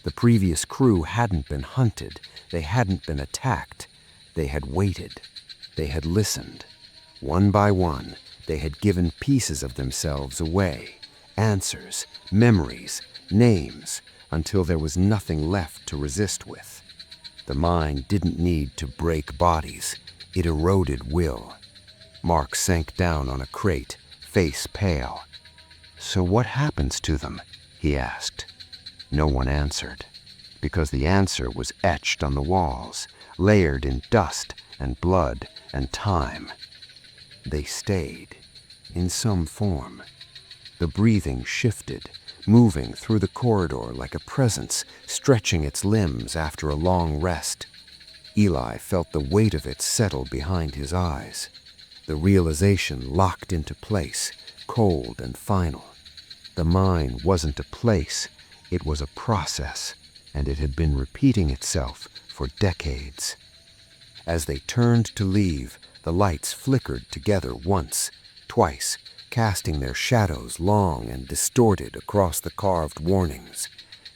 The previous crew hadn't been hunted. They hadn't been attacked. They had waited. They had listened. One by one, they had given pieces of themselves away. Answers, memories, names, until there was nothing left to resist with. The mind didn't need to break bodies. It eroded will. Mark sank down on a crate, face pale. "So what happens to them?" he asked. No one answered, because the answer was etched on the walls, layered in dust and blood and time. They stayed, in some form. The breathing shifted, moving through the corridor like a presence, stretching its limbs after a long rest. Eli felt the weight of it settle behind his eyes. The realization locked into place, cold and final. The mind wasn't a place, it was a process, and it had been repeating itself for decades. As they turned to leave, the lights flickered together once, twice, casting their shadows long and distorted across the carved warnings.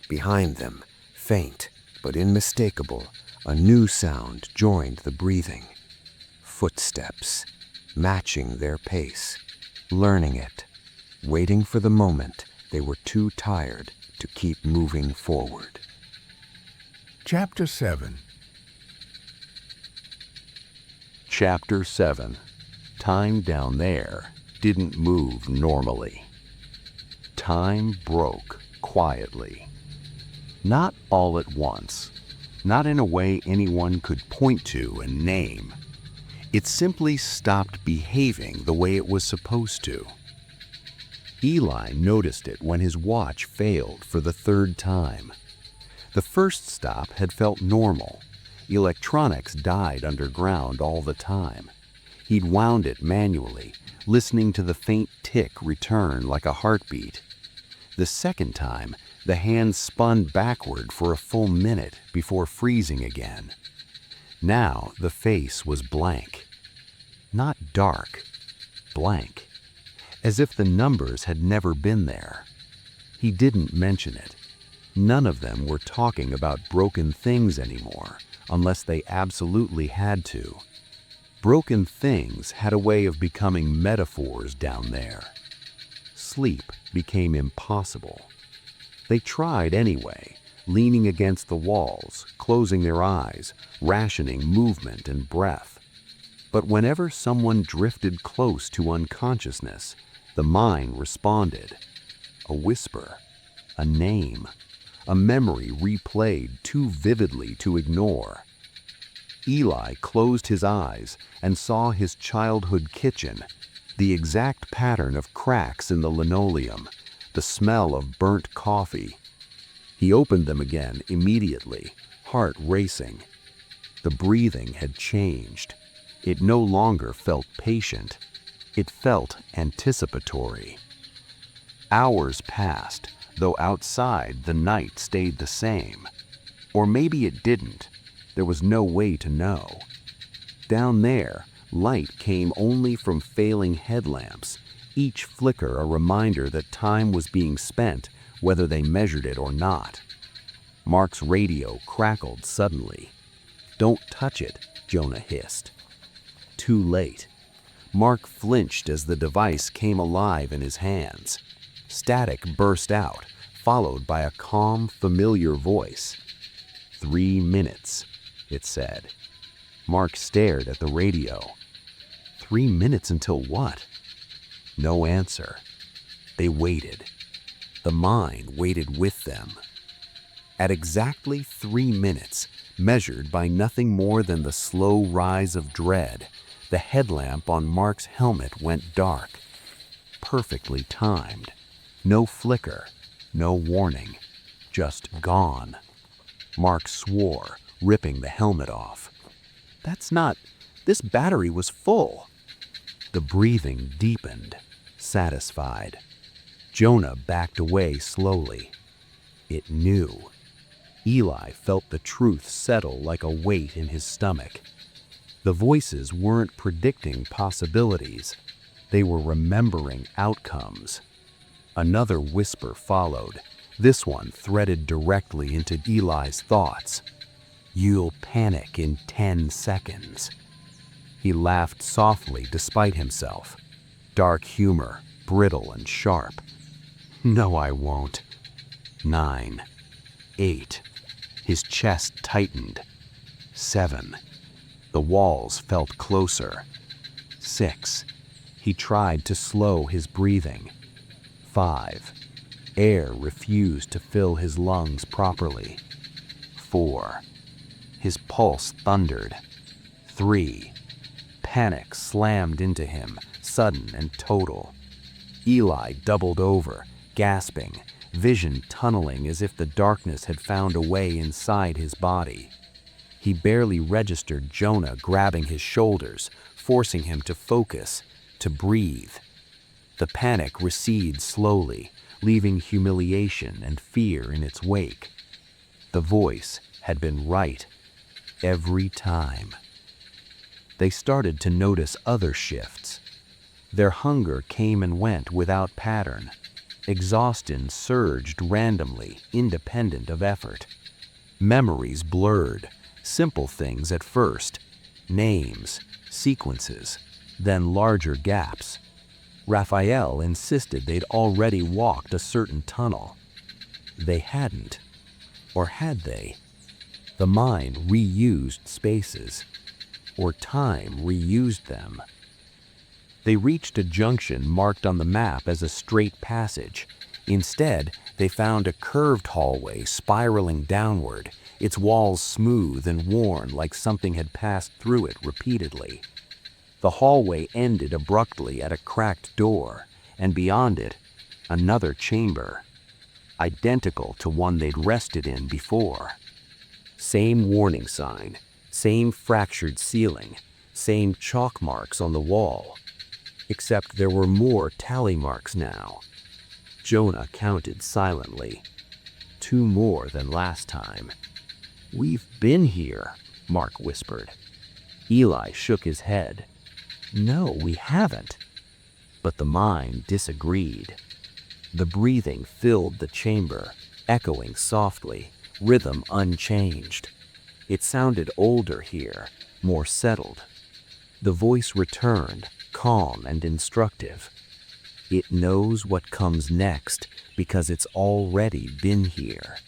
Behind them, faint but unmistakable, a new sound joined the breathing. Footsteps, matching their pace, learning it, waiting for the moment they were too tired to keep moving forward. Chapter 7. Chapter 7. Time down there didn't move normally. Time broke quietly. Not all at once. Not in a way anyone could point to and name. It simply stopped behaving the way it was supposed to. Eli noticed it when his watch failed for the third time. The first stop had felt normal. Electronics died underground all the time. He'd wound it manually, listening to the faint tick return like a heartbeat. The second time, the hand spun backward for a full minute before freezing again. Now the face was blank. Not dark, blank. As if the numbers had never been there. He didn't mention it. None of them were talking about broken things anymore, unless they absolutely had to. Broken things had a way of becoming metaphors down there. Sleep became impossible. They tried anyway, leaning against the walls, closing their eyes, rationing movement and breath. But whenever someone drifted close to unconsciousness, the mind responded. A whisper, a name, a memory replayed too vividly to ignore. Eli closed his eyes and saw his childhood kitchen, the exact pattern of cracks in the linoleum, the smell of burnt coffee. He opened them again immediately, heart racing. The breathing had changed. It no longer felt patient. It felt anticipatory. Hours passed, though outside the night stayed the same. Or maybe it didn't. There was no way to know. Down there, light came only from failing headlamps, each flicker a reminder that time was being spent, whether they measured it or not. Mark's radio crackled suddenly. "Don't touch it," Jonah hissed. Too late. Mark flinched as the device came alive in his hands. Static burst out, followed by a calm, familiar voice. 3 minutes, it said. Mark stared at the radio. 3 minutes until what? No answer. They waited. The mind waited with them. At exactly 3 minutes, measured by nothing more than the slow rise of dread, the headlamp on Mark's helmet went dark. Perfectly timed. No flicker, no warning. Just gone. Mark swore, ripping the helmet off. This battery was full. The breathing deepened, satisfied. Jonah backed away slowly. It knew. Eli felt the truth settle like a weight in his stomach. The voices weren't predicting possibilities. They were remembering outcomes. Another whisper followed, this one threaded directly into Eli's thoughts. "You'll panic in 10 seconds." He laughed softly despite himself. Dark humor, brittle and sharp. "No, I won't." 9, 8. His chest tightened. 7. The walls felt closer. 6. He tried to slow his breathing. 5. Air refused to fill his lungs properly. 4. His pulse thundered. 3. Panic slammed into him, sudden and total. Eli doubled over, gasping, vision tunneling as if the darkness had found a way inside his body. He barely registered Jonah grabbing his shoulders, forcing him to focus, to breathe. The panic recedes slowly, leaving humiliation and fear in its wake. The voice had been right, every time. They started to notice other shifts. Their hunger came and went without pattern. Exhaustion surged randomly, independent of effort. Memories blurred, simple things at first, names, sequences, then larger gaps. Raphael insisted they'd already walked a certain tunnel. They hadn't. Or had they? The mind reused spaces, or time reused them. They reached a junction marked on the map as a straight passage. Instead, they found a curved hallway spiraling downward, its walls smooth and worn like something had passed through it repeatedly. The hallway ended abruptly at a cracked door, and beyond it, another chamber, identical to one they'd rested in before. Same warning sign, same fractured ceiling, same chalk marks on the wall. Except there were more tally marks now. Jonah counted silently. 2 more than last time. "We've been here," Mark whispered. Eli shook his head. "No, we haven't." But the mind disagreed. The breathing filled the chamber, echoing softly, rhythm unchanged. It sounded older here, more settled. The voice returned, calm and instructive. "It knows what comes next because it's already been here."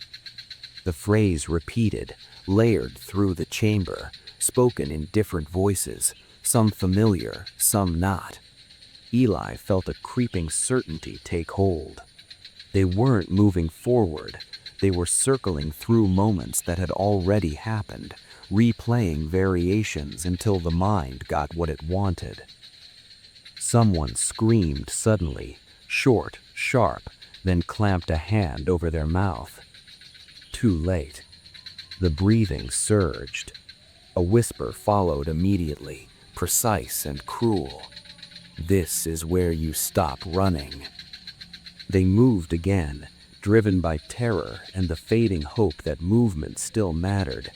The phrase repeated, layered through the chamber, spoken in different voices, some familiar, some not. Eli felt a creeping certainty take hold. They weren't moving forward. They were circling through moments that had already happened, replaying variations until the mind got what it wanted. Someone screamed suddenly, short, sharp, then clamped a hand over their mouth. Too late. The breathing surged. A whisper followed immediately, precise and cruel. "This is where you stop running." They moved again, driven by terror and the fading hope that movement still mattered.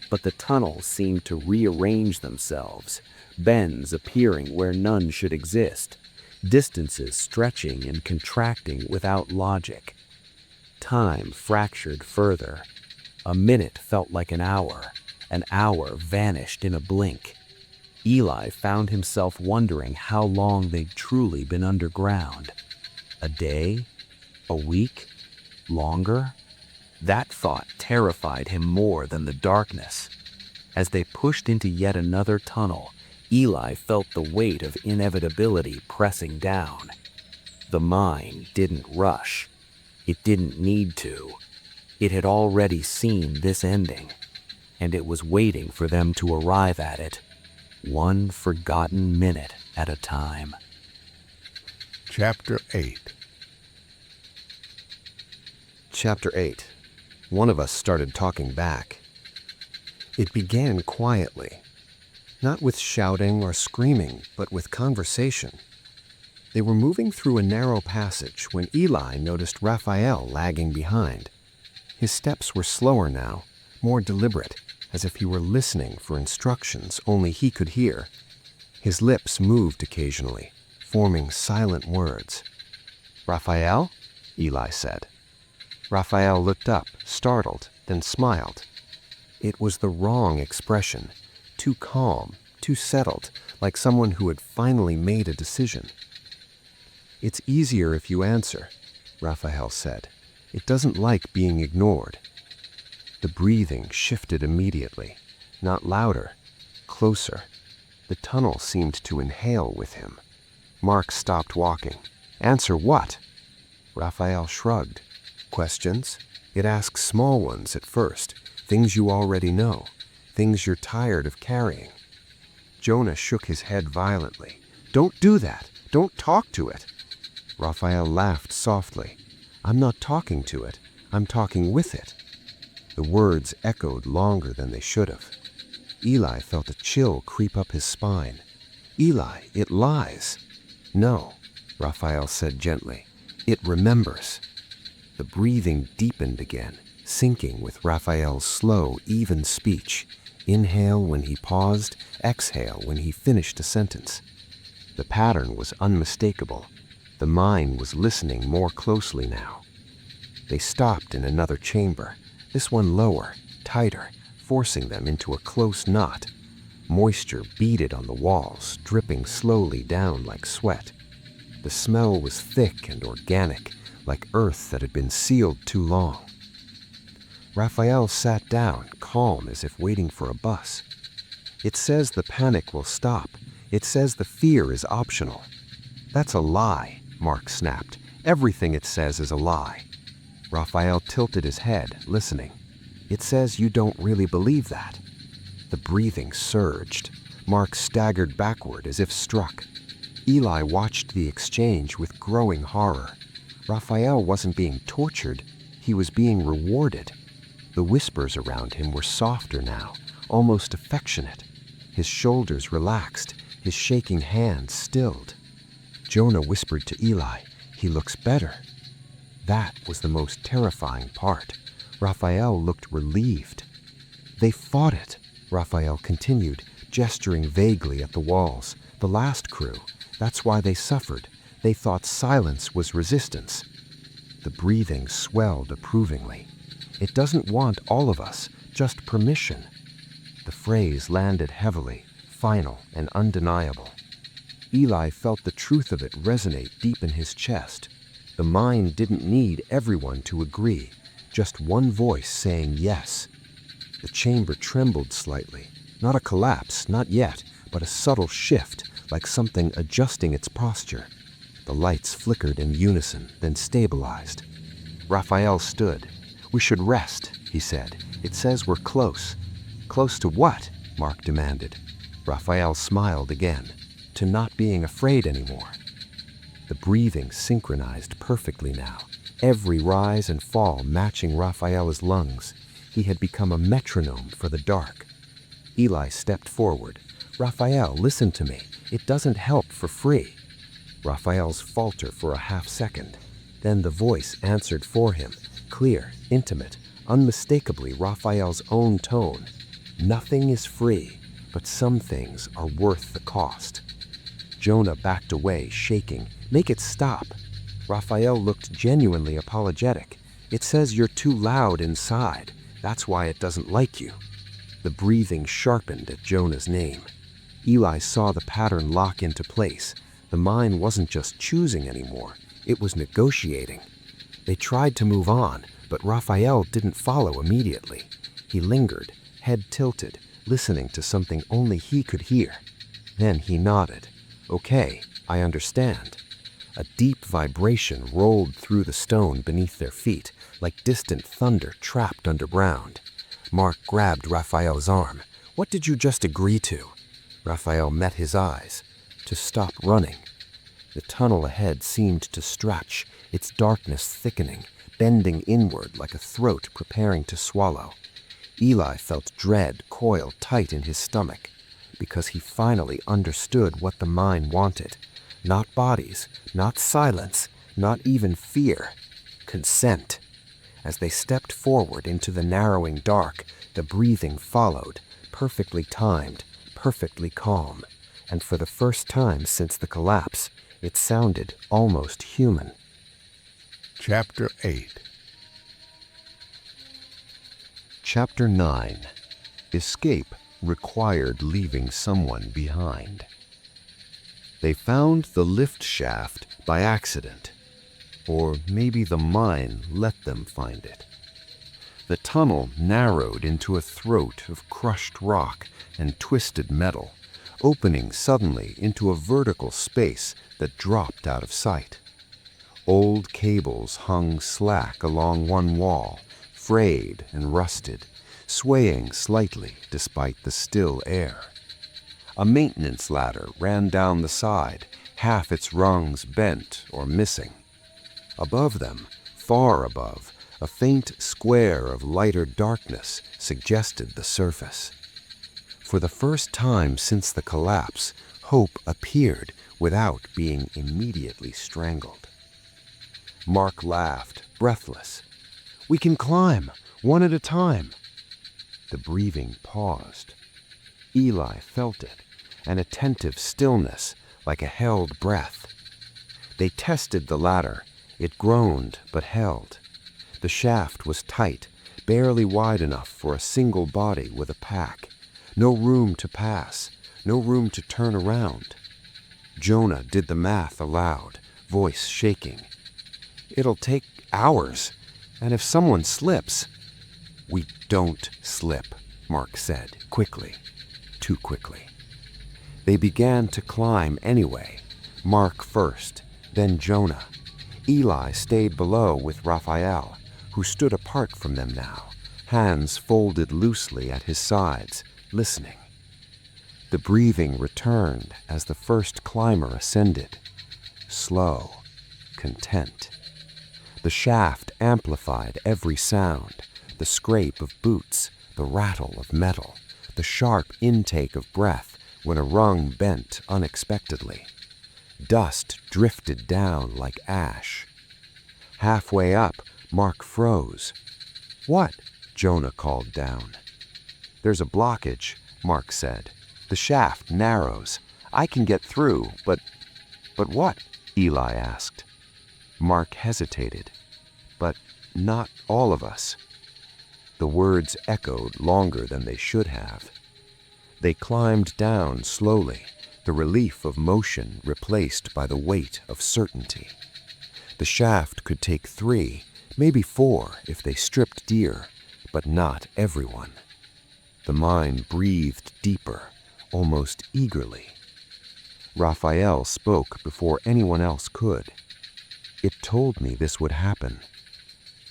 But the tunnels seemed to rearrange themselves, bends appearing where none should exist, distances stretching and contracting without logic. Time fractured further. A minute felt like an hour vanished in a blink. Eli found himself wondering how long they'd truly been underground. A day? A week? Longer? That thought terrified him more than the darkness. As they pushed into yet another tunnel, Eli felt the weight of inevitability pressing down. The mind didn't rush. It didn't need to. It had already seen this ending, and it was waiting for them to arrive at it, one forgotten minute at a time. Chapter 8. Chapter 8. One of us started talking back. It began quietly. Not with shouting or screaming, but with conversation. They were moving through a narrow passage when Eli noticed Raphael lagging behind. His steps were slower now, more deliberate, as if he were listening for instructions only he could hear. His lips moved occasionally, forming silent words. "Raphael?" Eli said. Raphael looked up, startled, then smiled. It was the wrong expression, too calm, too settled, like someone who had finally made a decision. "It's easier if you answer," Raphael said. "It doesn't like being ignored." The breathing shifted immediately, not louder, closer. The tunnel seemed to inhale with him. Mark stopped walking. "Answer what?" Raphael shrugged. "Questions? It asks small ones at first, things you already know, things you're tired of carrying." Jonah shook his head violently. "Don't do that! Don't talk to it!" Raphael laughed softly. "I'm not talking to it. I'm talking with it." The words echoed longer than they should have. Eli felt a chill creep up his spine. "Eli, it lies." "No," Raphael said gently. "It remembers." The breathing deepened again, syncing with Raphael's slow, even speech. Inhale when he paused, exhale when he finished a sentence. The pattern was unmistakable. The mind was listening more closely now. They stopped in another chamber, this one lower, tighter, forcing them into a close knot. Moisture beaded on the walls, dripping slowly down like sweat. The smell was thick and organic, like earth that had been sealed too long. Raphael sat down, calm as if waiting for a bus. "It says the panic will stop. It says the fear is optional." "That's a lie," Mark snapped. "Everything it says is a lie." Raphael tilted his head, listening. "It says you don't really believe that." The breathing surged. Mark staggered backward as if struck. Eli watched the exchange with growing horror. Raphael wasn't being tortured. He was being rewarded. The whispers around him were softer now, almost affectionate. His shoulders relaxed, his shaking hands stilled. Jonah whispered to Eli, "He looks better." That was the most terrifying part. Raphael looked relieved. "They fought it," Raphael continued, gesturing vaguely at the walls. "The last crew. That's why they suffered. They thought silence was resistance." The breathing swelled approvingly. "It doesn't want all of us, just permission." The phrase landed heavily, final and undeniable. Eli felt the truth of it resonate deep in his chest. The mind didn't need everyone to agree, just one voice saying yes. The chamber trembled slightly. Not a collapse, not yet, but a subtle shift, like something adjusting its posture. The lights flickered in unison, then stabilized. Raphael stood. "We should rest," he said. "It says we're close." "Close to what?" Mark demanded. Raphael smiled again. "To not being afraid anymore." The breathing synchronized perfectly now, every rise and fall matching Raphael's lungs. He had become a metronome for the dark. Eli stepped forward. "Raphael, listen to me. It doesn't help for free." Raphael's falter for a half second. Then the voice answered for him, clear, intimate, unmistakably Raphael's own tone. "Nothing is free, but some things are worth the cost." Jonah backed away, shaking. "Make it stop." Raphael looked genuinely apologetic. "It says you're too loud inside. That's why it doesn't like you." The breathing sharpened at Jonah's name. Eli saw the pattern lock into place. The mind wasn't just choosing anymore. It was negotiating. They tried to move on, but Raphael didn't follow immediately. He lingered, head tilted, listening to something only he could hear. Then he nodded. "Okay, I understand." A deep vibration rolled through the stone beneath their feet, like distant thunder trapped underground. Mark grabbed Raphael's arm. "What did you just agree to?" Raphael met his eyes. "To stop running." The tunnel ahead seemed to stretch, its darkness thickening, bending inward like a throat preparing to swallow. Eli felt dread coil tight in his stomach. because he finally understood what the mind wanted. Not bodies, not silence, not even fear. Consent. As they stepped forward into the narrowing dark, the breathing followed, perfectly timed, perfectly calm, and for the first time since the collapse, it sounded almost human. Chapter 8. Chapter 9. Escape required leaving someone behind. They found the lift shaft by accident, or maybe the mine let them find it. The tunnel narrowed into a throat of crushed rock and twisted metal, opening suddenly into a vertical space that dropped out of sight. Old cables hung slack along one wall, frayed and rusted, swaying slightly despite the still air. A maintenance ladder ran down the side, half its rungs bent or missing. Above them, far above, a faint square of lighter darkness suggested the surface. For the first time since the collapse, hope appeared without being immediately strangled. Mark laughed, breathless. "We can climb, one at a time." The breathing paused. Eli felt it, an attentive stillness like a held breath. They tested the ladder. It groaned but held. The shaft was tight, barely wide enough for a single body with a pack. No room to pass, no room to turn around. Jonah did the math aloud, voice shaking. "It'll take hours, and if someone slips..." "We don't slip," Mark said, quickly, too quickly. They began to climb anyway, Mark first, then Jonah. Eli stayed below with Raphael, who stood apart from them now, hands folded loosely at his sides, listening. The breathing returned as the first climber ascended. Slow, content. The shaft amplified every sound, the scrape of boots, the rattle of metal, the sharp intake of breath when a rung bent unexpectedly. Dust drifted down like ash. Halfway up, Mark froze. "What?" Jonah called down. "There's a blockage," Mark said. "The shaft narrows. I can get through, but what?" Eli asked. Mark hesitated. "But not all of us." The words echoed longer than they should have. They climbed down slowly, the relief of motion replaced by the weight of certainty. The shaft could take 3, maybe 4 if they stripped deer, but not everyone. The mind breathed deeper, almost eagerly. Raphael spoke before anyone else could. "It told me this would happen."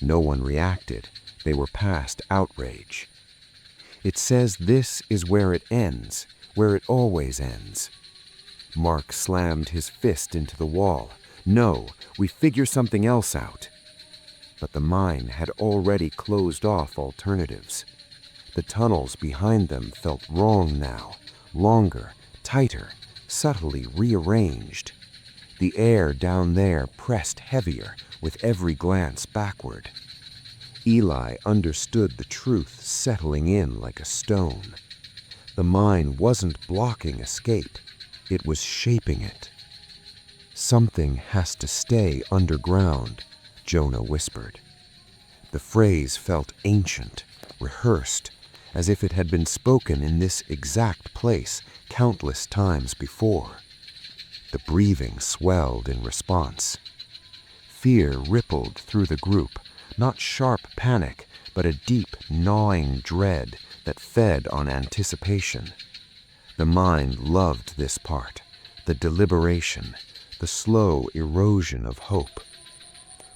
No one reacted. They were past outrage. "It says this is where it ends, where it always ends." Mark slammed his fist into the wall. "No, we figure something else out." But the mine had already closed off alternatives. The tunnels behind them felt wrong now, longer, tighter, subtly rearranged. The air down there pressed heavier with every glance backward. Eli understood the truth settling in like a stone. The mine wasn't blocking escape, it was shaping it. "Something has to stay underground," Jonah whispered. The phrase felt ancient, rehearsed, as if it had been spoken in this exact place countless times before. The breathing swelled in response. Fear rippled through the group, not sharp panic, but a deep, gnawing dread that fed on anticipation. The mind loved this part, the deliberation, the slow erosion of hope.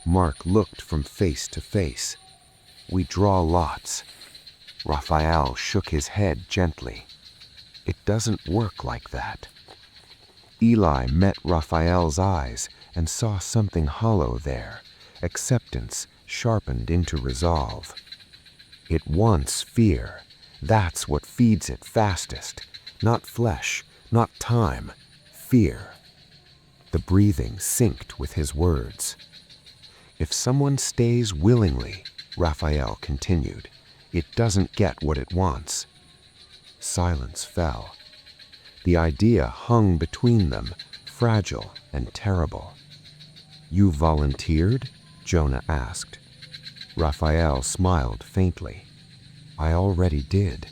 Mark looked from face to face. "We draw lots." Raphael shook his head gently. "It doesn't work like that." Eli met Raphael's eyes and saw something hollow there, acceptance sharpened into resolve. "It wants fear. That's what feeds it fastest. Not flesh, not time, fear. The breathing synced with his words. If someone stays willingly, Raphael continued, it doesn't get what it wants. Silence fell. The idea hung between them, fragile and terrible. You volunteered? Jonah asked. Raphael smiled faintly. I already did.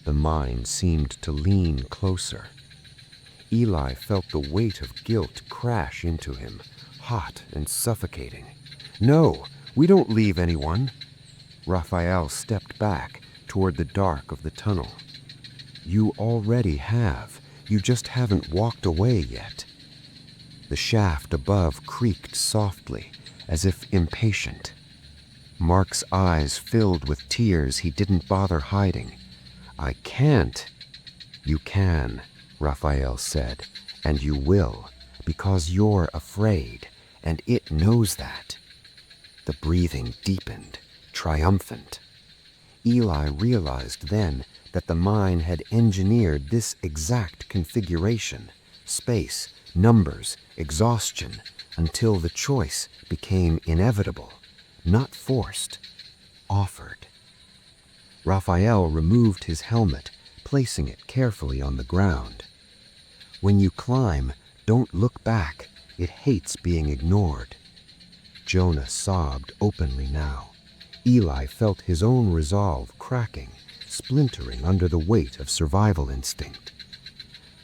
The mind seemed to lean closer. Eli felt the weight of guilt crash into him, hot and suffocating. No, we don't leave anyone. Raphael stepped back toward the dark of the tunnel. You already have. You just haven't walked away yet. The shaft above creaked softly, as if impatient. Mark's eyes filled with tears he didn't bother hiding. I can't. You can, Raphael said, and you will, because you're afraid, and it knows that. The breathing deepened, triumphant. Eli realized then that the mine had engineered this exact configuration, space, numbers, exhaustion, until the choice became inevitable, not forced, offered. Raphael removed his helmet, placing it carefully on the ground. When you climb, don't look back. It hates being ignored. Jonah sobbed openly now. Eli felt his own resolve cracking, splintering under the weight of survival instinct.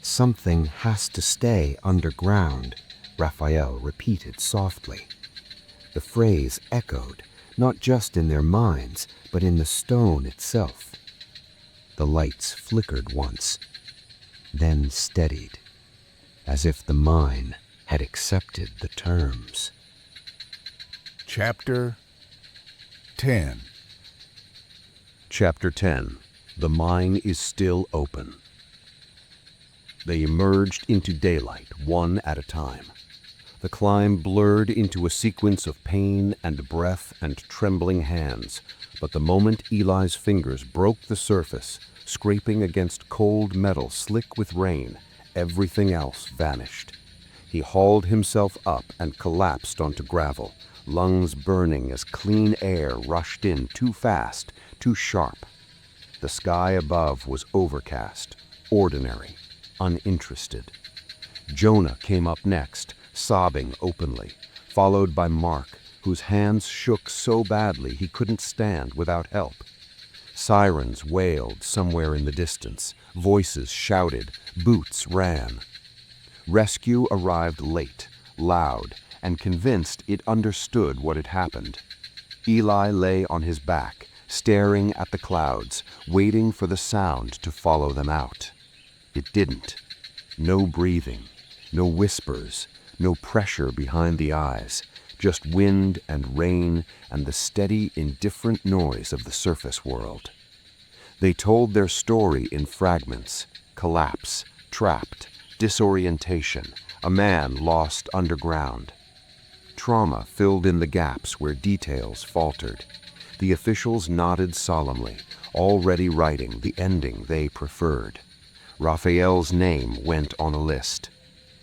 Something has to stay underground, Raphael repeated softly. The phrase echoed, not just in their minds, but in the stone itself. The lights flickered once, then steadied, as if the mine had accepted the terms. Chapter 10. Chapter 10. The mine is still open. They emerged into daylight, one at a time. The climb blurred into a sequence of pain and breath and trembling hands, but the moment Eli's fingers broke the surface, scraping against cold metal slick with rain, everything else vanished. He hauled himself up and collapsed onto gravel, lungs burning as clean air rushed in too fast, too sharp. The sky above was overcast, ordinary, uninterested. Jonah came up next, sobbing openly, followed by Mark, whose hands shook so badly he couldn't stand without help. Sirens wailed somewhere in the distance, voices shouted, boots ran. Rescue arrived late, loud, and convinced it understood what had happened. Eli lay on his back, staring at the clouds, waiting for the sound to follow them out. It didn't. No breathing, no whispers, no pressure behind the eyes, just wind and rain and the steady, indifferent noise of the surface world. They told their story in fragments: collapse, trapped, disorientation, a man lost underground. Trauma filled in the gaps where details faltered. The officials nodded solemnly, already writing the ending they preferred. Raphael's name went on a list.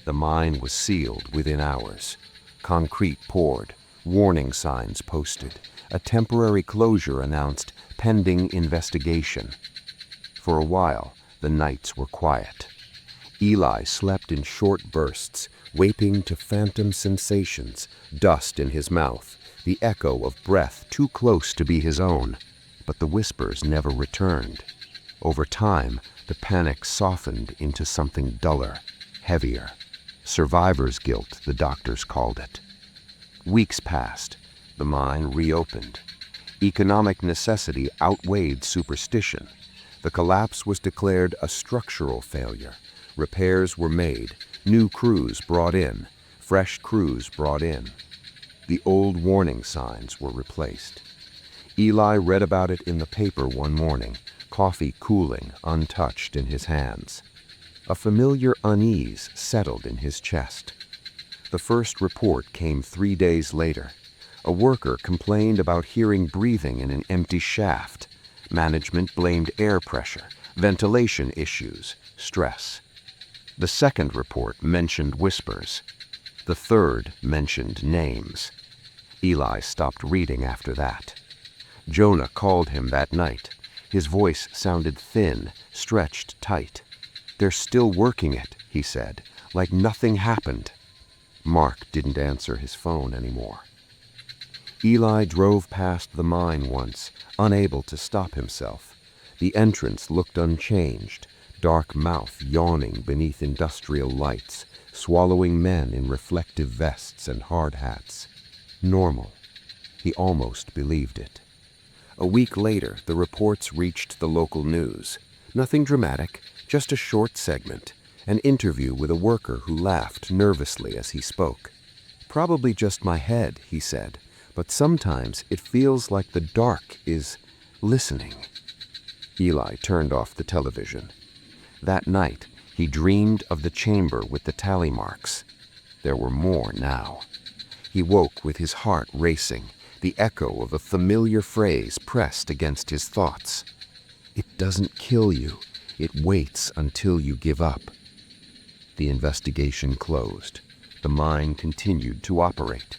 The mine was sealed within hours. Concrete poured, warning signs posted. A temporary closure announced pending investigation. For a while, the nights were quiet. Eli slept in short bursts, waking to phantom sensations, dust in his mouth, the echo of breath too close to be his own. But the whispers never returned. Over time, the panic softened into something duller, heavier. Survivor's guilt, the doctors called it. Weeks passed. The mine reopened. Economic necessity outweighed superstition. The collapse was declared a structural failure. Repairs were made, new crews brought in, fresh crews brought in. The old warning signs were replaced. Eli read about it in the paper one morning, coffee cooling, untouched in his hands. A familiar unease settled in his chest. The first report came 3 days later. A worker complained about hearing breathing in an empty shaft. Management blamed air pressure, ventilation issues, stress. The second report mentioned whispers. The third mentioned names. Eli stopped reading after that. Jonah called him that night. His voice sounded thin, stretched tight. "They're still working it," he said, "like nothing happened." Mark didn't answer his phone anymore. Eli drove past the mine once, unable to stop himself. The entrance looked unchanged, dark mouth yawning beneath industrial lights, swallowing men in reflective vests and hard hats. Normal. He almost believed it. A week later, the reports reached the local news. Nothing dramatic, just a short segment, an interview with a worker who laughed nervously as he spoke. "Probably just my head," he said, "but sometimes it feels like the dark is listening." Eli turned off the television. That night, he dreamed of the chamber with the tally marks. There were more now. He woke with his heart racing, the echo of a familiar phrase pressed against his thoughts. "It doesn't kill you. It waits until you give up." The investigation closed. The mine continued to operate.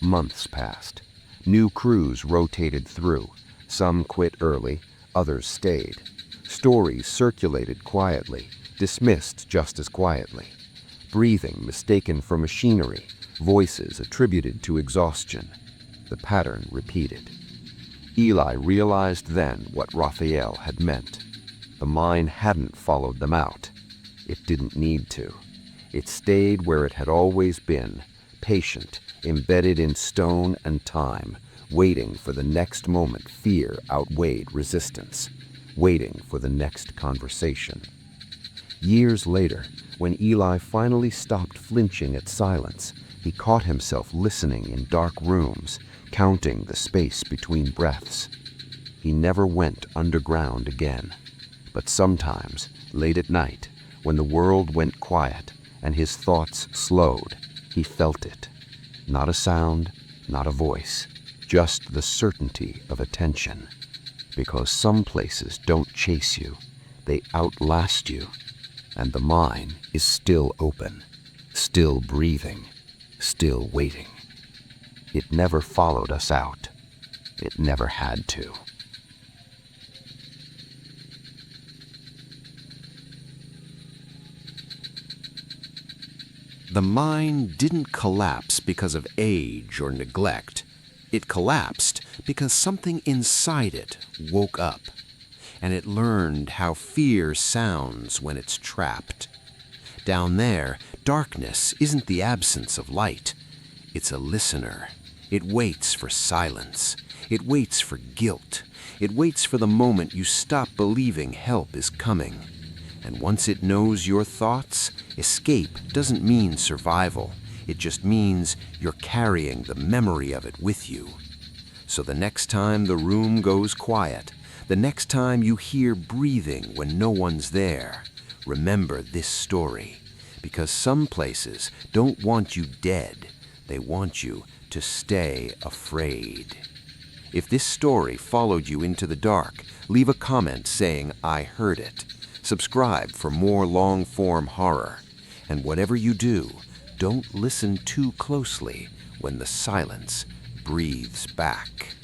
Months passed. New crews rotated through. Some quit early, others stayed. Stories circulated quietly, dismissed just as quietly. Breathing mistaken for machinery, voices attributed to exhaustion. The pattern repeated. Eli realized then what Raphael had meant. The mine hadn't followed them out. It didn't need to. It stayed where it had always been, patient, embedded in stone and time, waiting for the next moment fear outweighed resistance, waiting for the next conversation. Years later, when Eli finally stopped flinching at silence, he caught himself listening in dark rooms, counting the space between breaths. He never went underground again. But sometimes, late at night, when the world went quiet and his thoughts slowed, he felt it. Not a sound, not a voice, just the certainty of attention. Because some places don't chase you, they outlast you. And the mine is still open, still breathing, still waiting. It never followed us out. It never had to. The mine didn't collapse because of age or neglect. It collapsed because something inside it woke up, and it learned how fear sounds when it's trapped. Down there, darkness isn't the absence of light. It's a listener. It waits for silence. It waits for guilt. It waits for the moment you stop believing help is coming. And once it knows your thoughts, escape doesn't mean survival. It just means you're carrying the memory of it with you. So the next time the room goes quiet, the next time you hear breathing when no one's there, remember this story. Because some places don't want you dead. They want you to stay afraid. If this story followed you into the dark, leave a comment saying, "I heard it." Subscribe for more long-form horror. And whatever you do, don't listen too closely when the silence breathes back.